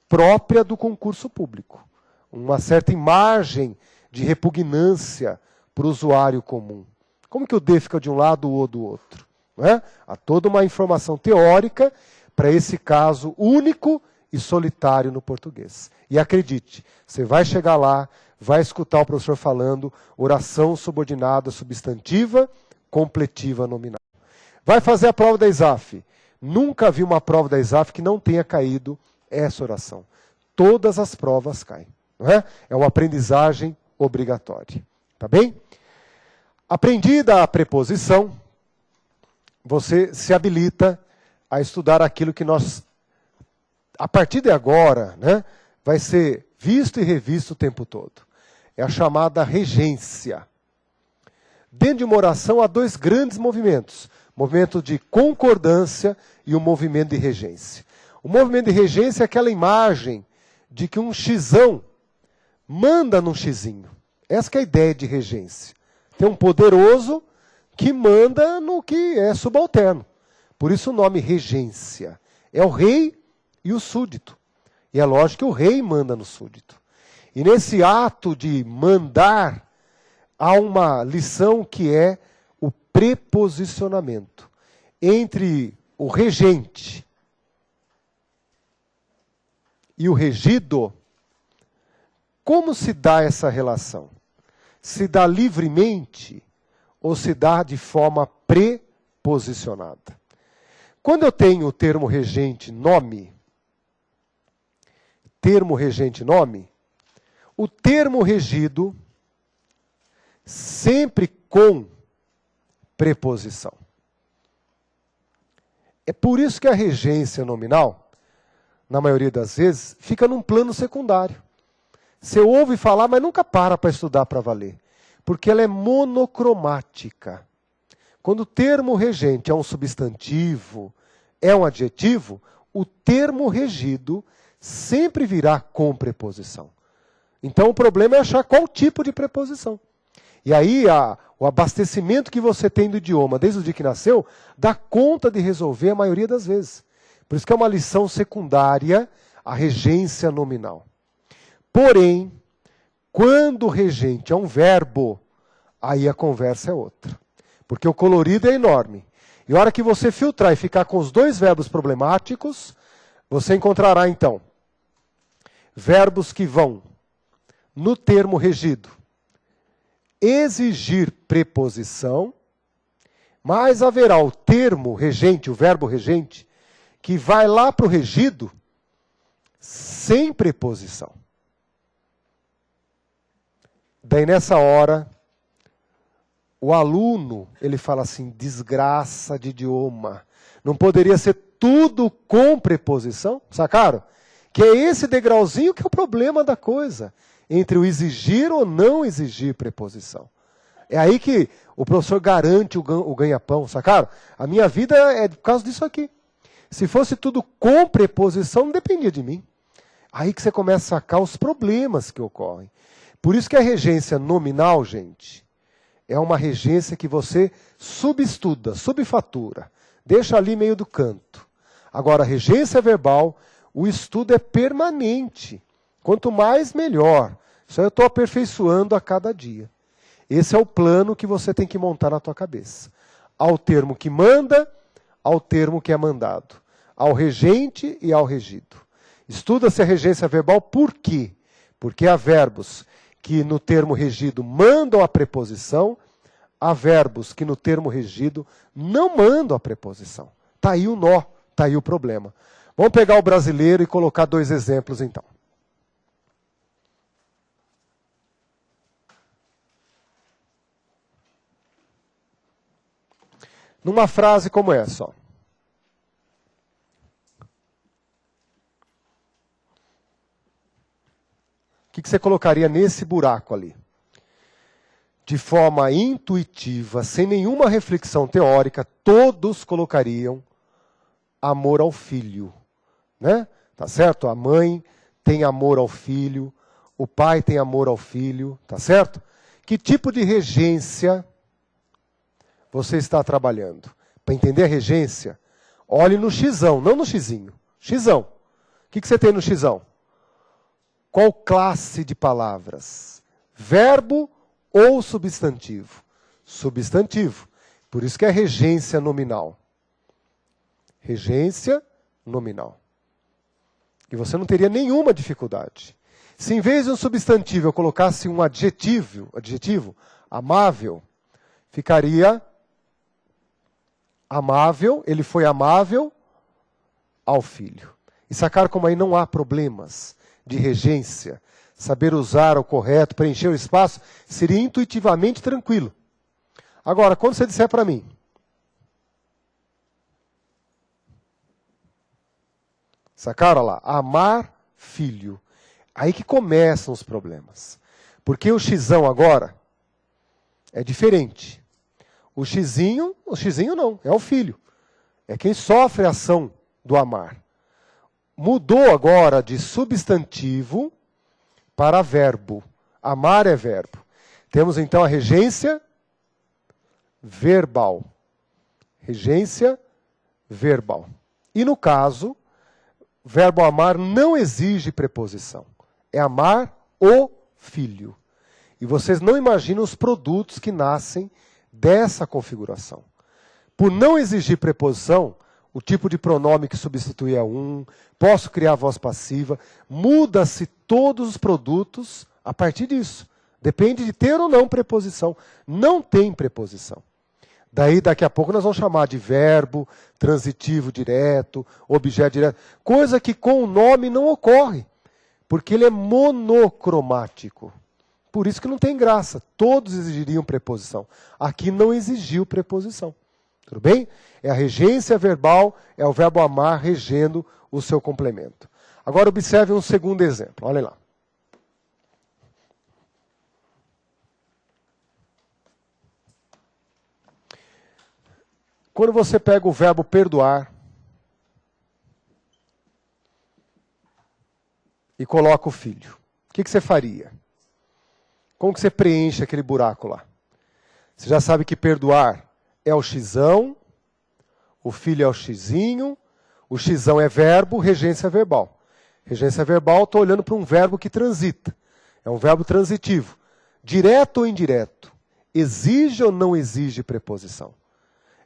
própria do concurso público. Uma certa margem de repugnância para o usuário comum. Como que o D fica de um lado, o O do outro? Não é? Há toda uma informação teórica para esse caso único e solitário no português. E acredite, você vai chegar lá, vai escutar o professor falando oração subordinada substantiva, completiva nominal. Vai fazer a prova da ISAF. Nunca vi uma prova da ESAF que não tenha caído essa oração. Todas as provas caem. Não é? É uma aprendizagem obrigatória. Tá bem? Aprendida a preposição, você se habilita a estudar aquilo que nós, a partir de agora, né, vai ser visto e revisto o tempo todo. É a chamada regência. Dentro de uma oração há dois grandes movimentos. O movimento de concordância e o movimento de regência. O movimento de regência é aquela imagem de que um xizão manda num xizinho. Essa que é a ideia de regência. Tem um poderoso que manda no que é subalterno. Por isso o nome regência. É o rei e o súdito. E é lógico que o rei manda no súdito. E nesse ato de mandar, há uma lição que é o preposicionamento entre o regente e o regido. Como se dá essa relação? Se dá livremente ou se dá de forma preposicionada? Quando eu tenho o termo regente nome, o termo regido sempre com preposição. É por isso que a regência nominal, na maioria das vezes, fica num plano secundário. Você ouve falar, mas nunca para estudar para valer. Porque ela é monocromática. Quando o termo regente é um substantivo, é um adjetivo, o termo regido sempre virá com preposição. Então o problema é achar qual tipo de preposição. E aí o abastecimento que você tem do idioma desde o dia que nasceu, dá conta de resolver a maioria das vezes. Por isso que é uma lição secundária, a regência nominal. Porém, quando o regente é um verbo, aí a conversa é outra. Porque o colorido é enorme. E a hora que você filtrar e ficar com os dois verbos problemáticos, você encontrará então verbos que vão no termo regido exigir preposição, mas haverá o termo regente, o verbo regente, que vai lá para o regido sem preposição. Daí nessa hora, o aluno, ele fala assim, desgraça de idioma. Não poderia ser tudo com preposição? Sacaram? Que é esse degrauzinho que é o problema da coisa. Entre o exigir ou não exigir preposição. É aí que o professor garante o ganha-pão, sacaram? A minha vida é por causa disso aqui. Se fosse tudo com preposição, não dependia de mim. Aí que você começa a sacar os problemas que ocorrem. Por isso que a regência nominal, gente, é uma regência que você subestuda, subfatura. Deixa ali meio do canto. Agora, a regência verbal, o estudo é permanente. Quanto mais, melhor. Isso eu estou aperfeiçoando a cada dia. Esse é o plano que você tem que montar na tua cabeça. Ao termo que manda, ao termo que é mandado. Ao regente e ao regido. Estuda-se a regência verbal por quê? Porque há verbos que no termo regido mandam a preposição, há verbos que no termo regido não mandam a preposição. Está aí o nó, está aí o problema. Vamos pegar o brasileiro e colocar dois exemplos então. Numa frase como essa, ó. O que você colocaria nesse buraco ali? De forma intuitiva, sem nenhuma reflexão teórica, todos colocariam amor ao filho. Né? Tá certo? A mãe tem amor ao filho, o pai tem amor ao filho, tá certo? Que tipo de regência você está trabalhando? Para entender a regência, olhe no xizão, não no xizinho. Xizão. O que você tem no xizão? Qual classe de palavras? Verbo ou substantivo? Substantivo. Por isso que é regência nominal. Regência nominal. E você não teria nenhuma dificuldade. Se em vez de um substantivo eu colocasse um adjetivo, amável, ficaria amável, ele foi amável ao filho. E sacaram como aí não há problemas de regência. Saber usar o correto, preencher o espaço, seria intuitivamente tranquilo. Agora, quando você disser para mim, sacaram lá? Amar filho. Aí que começam os problemas. Porque o xizão agora é diferente. O xizinho não, é o filho. É quem sofre a ação do amar. Mudou agora de substantivo para verbo. Amar é verbo. Temos então a regência verbal. Regência verbal. E no caso, o verbo amar não exige preposição. É amar o filho. E vocês não imaginam os produtos que nascem dessa configuração. Por não exigir preposição, o tipo de pronome que substitui a um, posso criar voz passiva, muda-se todos os produtos a partir disso. Depende de ter ou não preposição. Não tem preposição. Daí, daqui a pouco, nós vamos chamar de verbo, transitivo direto, objeto direto. Coisa que com o nome não ocorre, porque ele é monocromático. Por isso que não tem graça. Todos exigiriam preposição. Aqui não exigiu preposição. Tudo bem? É a regência verbal, é o verbo amar regendo o seu complemento. Agora observe um segundo exemplo. Olha lá. Quando você pega o verbo perdoar e coloca o filho, o que você faria? Como que você preenche aquele buraco lá? Você já sabe que perdoar é o xizão, o filho é o xizinho, o xizão é verbo, regência verbal. Regência verbal, estou olhando para um verbo que transita. É um verbo transitivo. Direto ou indireto? Exige ou não exige preposição?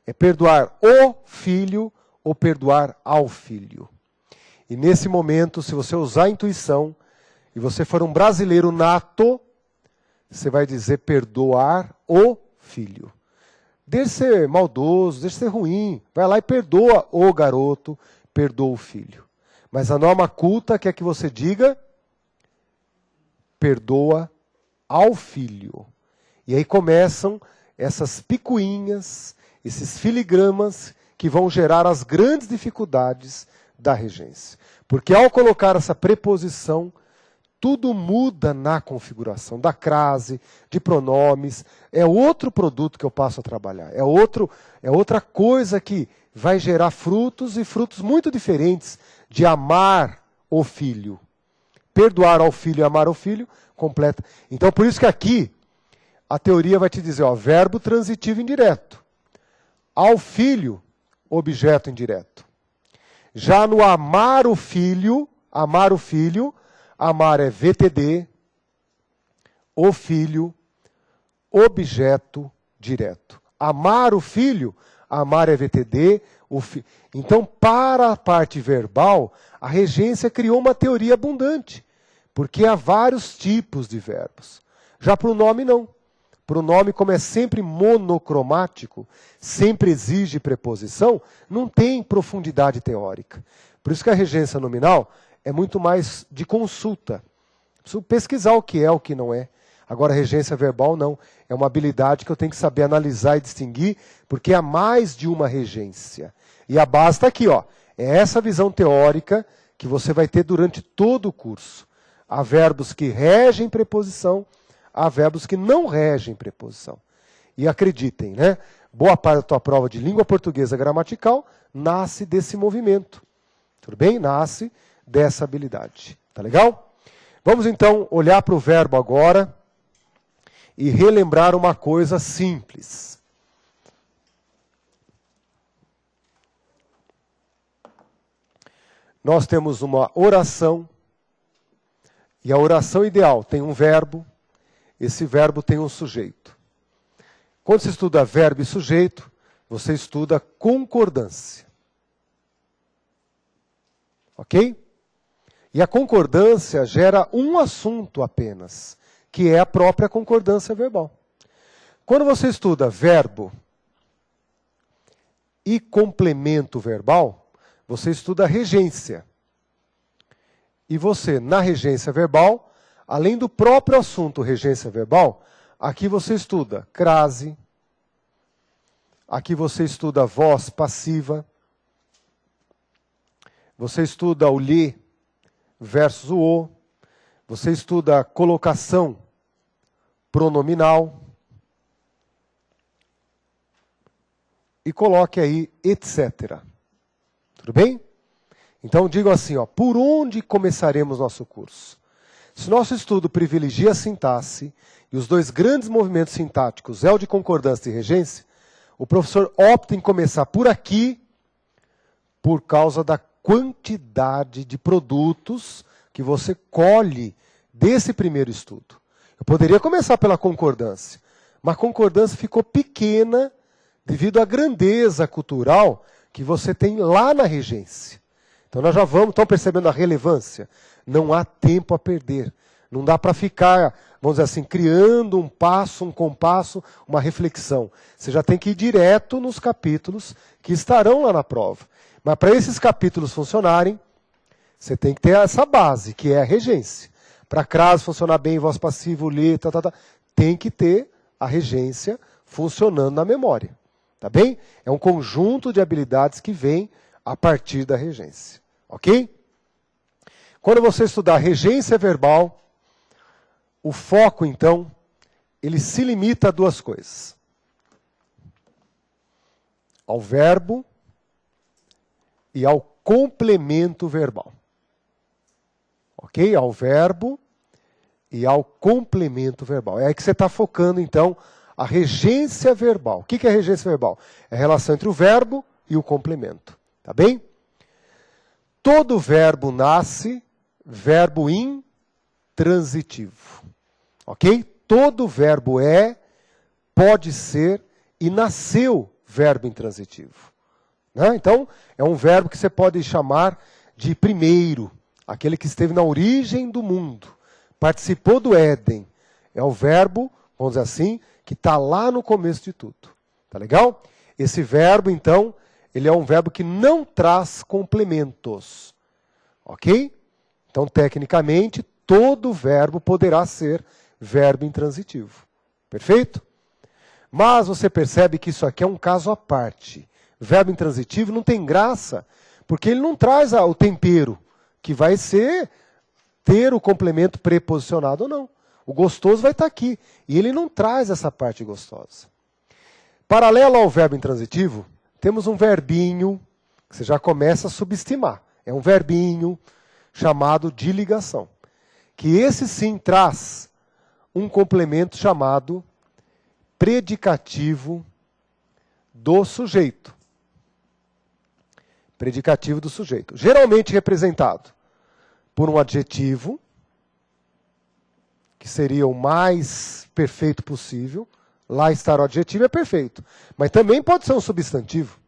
É perdoar o filho ou perdoar ao filho. E nesse momento, se você usar a intuição, e você for um brasileiro nato, você vai dizer perdoar o filho. Deixa de ser maldoso, deixa de ser ruim. Vai lá e perdoa o garoto, perdoa o filho. Mas a norma culta quer que você diga perdoa ao filho. E aí começam essas picuinhas, esses filigramas que vão gerar as grandes dificuldades da regência. Porque ao colocar essa preposição, tudo muda na configuração da crase, de pronomes. É outro produto que eu passo a trabalhar. É outra coisa que vai gerar frutos e frutos muito diferentes de amar o filho. Perdoar ao filho e amar o filho, completa. Então, por isso que aqui, a teoria vai te dizer, ó, verbo transitivo indireto. Ao filho, objeto indireto. Já no amar o filho, amar é VTD, o filho, objeto direto. Amar o filho, amar é VTD, Então, para a parte verbal, a regência criou uma teoria abundante, porque há vários tipos de verbos. Já para o nome, não. Para o nome, como é sempre monocromático, sempre exige preposição, não tem profundidade teórica. Por isso que a regência nominal é muito mais de consulta. Preciso pesquisar o que é, o que não é. Agora, a regência verbal não. É uma habilidade que eu tenho que saber analisar e distinguir, porque há mais de uma regência. E a base está aqui, ó. É essa visão teórica que você vai ter durante todo o curso. Há verbos que regem preposição, há verbos que não regem preposição. E acreditem, né? Boa parte da tua prova de língua portuguesa gramatical nasce desse movimento. Tudo bem? Nasce dessa habilidade. Tá legal? Vamos então olhar para o verbo agora e relembrar uma coisa simples. Nós temos uma oração, e a oração ideal tem um verbo, esse verbo tem um sujeito. Quando se estuda verbo e sujeito, você estuda concordância. Ok? E a concordância gera um assunto apenas, que é a própria concordância verbal. Quando você estuda verbo e complemento verbal, você estuda a regência. E você, na regência verbal, além do próprio assunto regência verbal, aqui você estuda crase, aqui você estuda voz passiva, você estuda o lhe versus o o, você estuda a colocação pronominal, e coloque aí etc. Tudo bem? Então digo assim, ó, por onde começaremos nosso curso? Se nosso estudo privilegia a sintaxe e os dois grandes movimentos sintáticos, é o de concordância e regência, o professor opta em começar por aqui por causa da quantidade de produtos que você colhe desse primeiro estudo. Eu poderia começar pela concordância, mas a concordância ficou pequena devido à grandeza cultural que você tem lá na regência. Então nós já estão percebendo a relevância? Não há tempo a perder. Não dá para ficar, vamos dizer assim, criando um passo, um compasso, uma reflexão. Você já tem que ir direto nos capítulos que estarão lá na prova. Mas para esses capítulos funcionarem, você tem que ter essa base, que é a regência. Para crase funcionar bem, voz passiva, lhe, tem que ter a regência funcionando na memória. Tá bem? É um conjunto de habilidades que vem a partir da regência. Ok? Quando você estudar regência verbal, o foco, então, ele se limita a duas coisas. Ao verbo e ao complemento verbal. Ok? Ao verbo e ao complemento verbal. É aí que você está focando, então, a regência verbal. O que é a regência verbal? É a relação entre o verbo e o complemento. Tá bem? Todo verbo nasce verbo intransitivo. Ok? Todo verbo pode ser e nasceu verbo intransitivo. Né? Então, é um verbo que você pode chamar de primeiro, aquele que esteve na origem do mundo, participou do Éden. É o verbo, vamos dizer assim, que está lá no começo de tudo. Tá legal? Esse verbo, então, ele é um verbo que não traz complementos. Ok? Então, tecnicamente, todo verbo poderá ser verbo intransitivo. Perfeito? Mas você percebe que isso aqui é um caso à parte. Verbo intransitivo não tem graça, porque ele não traz o tempero, que vai ter o complemento preposicionado ou não. O gostoso vai estar aqui. E ele não traz essa parte gostosa. Paralelo ao verbo intransitivo, temos um verbinho que você já começa a subestimar. É um verbinho chamado de ligação. Que esse sim traz um complemento chamado predicativo do sujeito. Predicativo do sujeito. Geralmente representado por um adjetivo, que seria o mais perfeito possível. Lá está o adjetivo, é perfeito. Mas também pode ser um substantivo.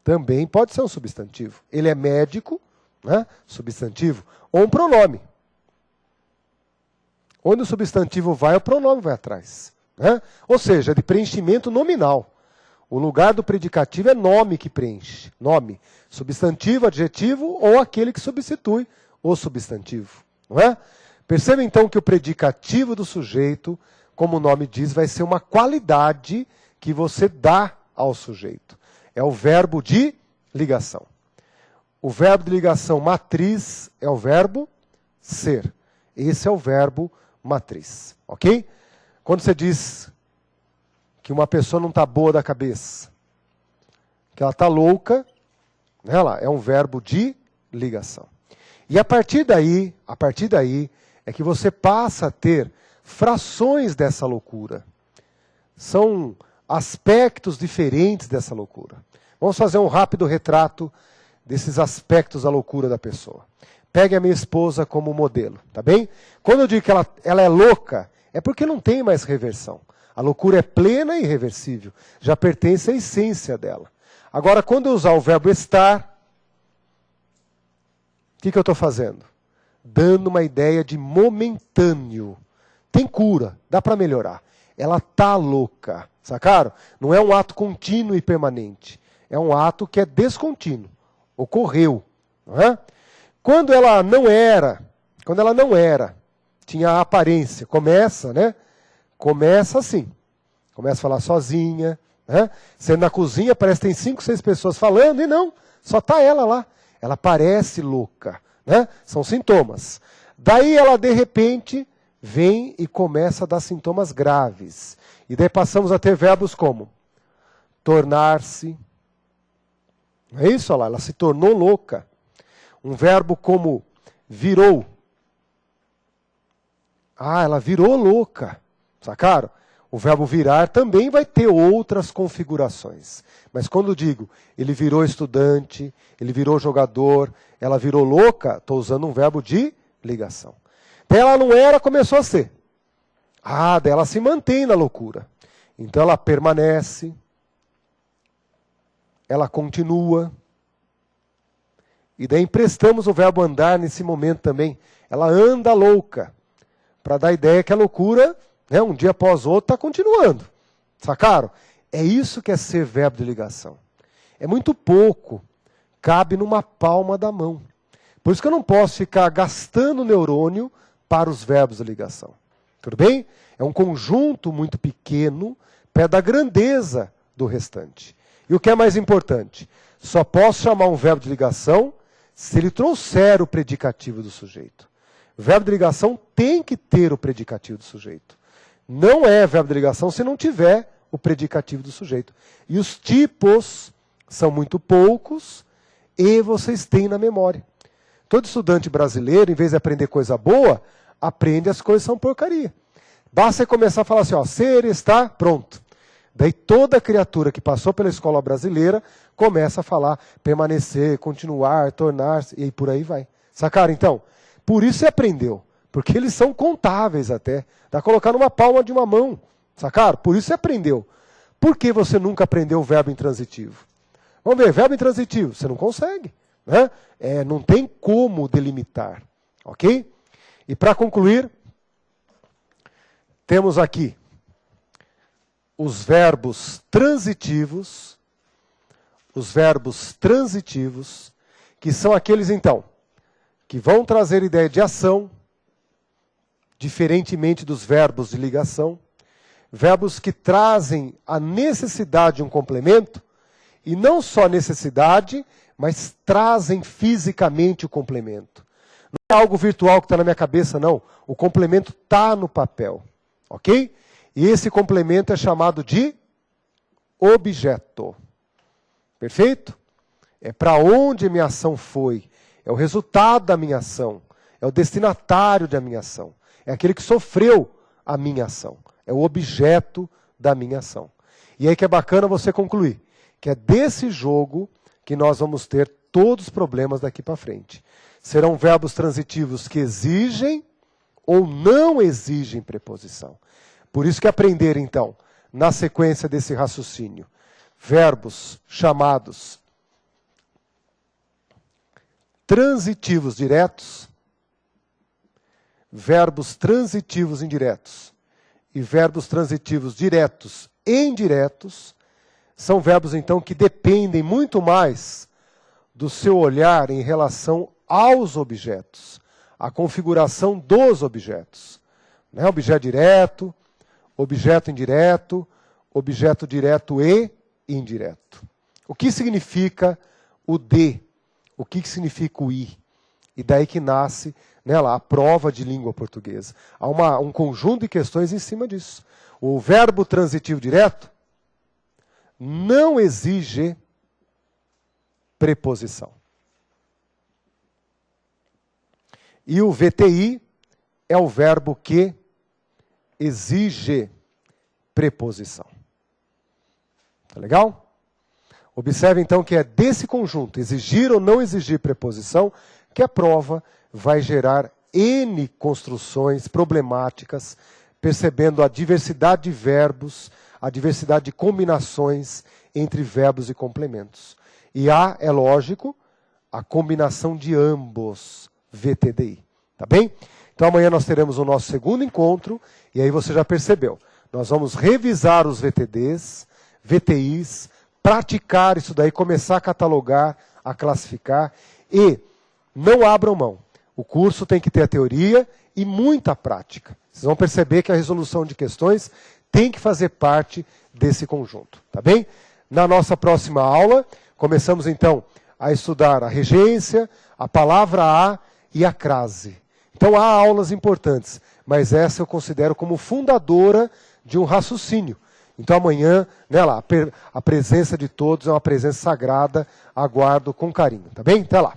Também pode ser um substantivo. Ele é médico, né? Substantivo, ou um pronome. Onde o substantivo vai, o pronome vai atrás. Né? Ou seja, de preenchimento nominal. O lugar do predicativo é nome que preenche. Nome. Substantivo, adjetivo ou aquele que substitui o substantivo. Não é? Perceba então que o predicativo do sujeito, como o nome diz, vai ser uma qualidade que você dá ao sujeito. É o verbo de ligação. O verbo de ligação matriz é o verbo ser. Esse é o verbo matriz. Ok? Quando você diz que uma pessoa não está boa da cabeça, que ela está louca, ela é um verbo de ligação. E a partir daí é que você passa a ter frações dessa loucura. São aspectos diferentes dessa loucura. Vamos fazer um rápido retrato desses aspectos da loucura da pessoa. Pegue a minha esposa como modelo, tá bem? Quando eu digo que ela é louca, é porque não tem mais reversão. A loucura é plena e irreversível. Já pertence à essência dela. Agora, quando eu usar o verbo estar, o que eu estou fazendo? Dando uma ideia de momentâneo. Tem cura, dá para melhorar. Ela está louca, sacaram? Não é um ato contínuo e permanente. é um ato que é descontínuo, ocorreu. Não é? Quando ela não era, tinha a aparência, começa assim, começa a falar sozinha, né? Você na cozinha parece que tem 5, 6 pessoas falando, e não, só está ela lá. Ela parece louca, né? São sintomas. Daí ela, de repente, vem e começa a dar sintomas graves. E daí passamos a ter verbos como tornar-se. Não é isso? Olha lá, ela se tornou louca. Um verbo como virou. Ah, ela virou louca. Sacaram? O verbo virar também vai ter outras configurações. Mas quando digo, ele virou estudante, ele virou jogador, ela virou louca, estou usando um verbo de ligação. Daí ela não era, começou a ser. Ah, daí ela se mantém na loucura. Então ela permanece, ela continua. E daí emprestamos o verbo andar nesse momento também. Ela anda louca, para dar a ideia que a loucura, né, um dia após outro, está continuando. Sacaram? É isso que é ser verbo de ligação. É muito pouco, cabe numa palma da mão. Por isso que eu não posso ficar gastando neurônio para os verbos de ligação. Tudo bem? É um conjunto muito pequeno, perto da grandeza do restante. E o que é mais importante? Só posso chamar um verbo de ligação se ele trouxer o predicativo do sujeito. O verbo de ligação tem que ter o predicativo do sujeito. Não é verbo de ligação se não tiver o predicativo do sujeito. E os tipos são muito poucos e vocês têm na memória. Todo estudante brasileiro, em vez de aprender coisa boa, aprende as coisas que são porcaria. Basta você começar a falar assim, ó, ser, estar, pronto. Daí toda criatura que passou pela escola brasileira começa a falar permanecer, continuar, tornar-se, e aí por aí vai. Sacaram então? Por isso você aprendeu. Porque eles são contáveis até. Dá colocar numa palma de uma mão. Sacaram? Por isso você aprendeu. Por que você nunca aprendeu o verbo intransitivo? Vamos ver, verbo intransitivo. Você não consegue. Né? Não tem como delimitar. Ok? E para concluir, temos aqui os verbos transitivos, que são aqueles, então, que vão trazer ideia de ação, diferentemente dos verbos de ligação, verbos que trazem a necessidade de um complemento, e não só necessidade, mas trazem fisicamente o complemento. Não é algo virtual que está na minha cabeça, não. O complemento está no papel, ok? E esse complemento é chamado de objeto. Perfeito? É para onde a minha ação foi. É o resultado da minha ação. É o destinatário da minha ação. É aquele que sofreu a minha ação. É o objeto da minha ação. E aí que é bacana você concluir. Que é desse jogo que nós vamos ter todos os problemas daqui para frente. Serão verbos transitivos que exigem ou não exigem preposição. Por isso que aprender, então, na sequência desse raciocínio, verbos chamados transitivos diretos, verbos transitivos indiretos e verbos transitivos diretos e indiretos, são verbos, então, que dependem muito mais do seu olhar em relação aos objetos, a configuração dos objetos. Né? Objeto direto, objeto indireto, objeto direto e indireto. O que significa o de? O que significa o i? E daí que nasce, né, lá, a prova de língua portuguesa. Há um conjunto de questões em cima disso. O verbo transitivo direto não exige preposição. E o VTI é o verbo que exige preposição. Tá legal? Observe então que é desse conjunto, exigir ou não exigir preposição, que a prova vai gerar N construções problemáticas, percebendo a diversidade de verbos, a diversidade de combinações entre verbos e complementos. E há, é lógico, a combinação de ambos, VTDI. Tá bem? Então amanhã nós teremos o nosso segundo encontro, e aí você já percebeu. Nós vamos revisar os VTDs, VTIs, praticar isso daí, começar a catalogar, a classificar e não abram mão. O curso tem que ter a teoria e muita prática. Vocês vão perceber que a resolução de questões tem que fazer parte desse conjunto, tá bem? Na nossa próxima aula, começamos então a estudar a regência, a palavra a e a crase. Então há aulas importantes, mas essa eu considero como fundadora de um raciocínio. Então amanhã, né, lá, a presença de todos é uma presença sagrada, aguardo com carinho, tá bem? Até lá.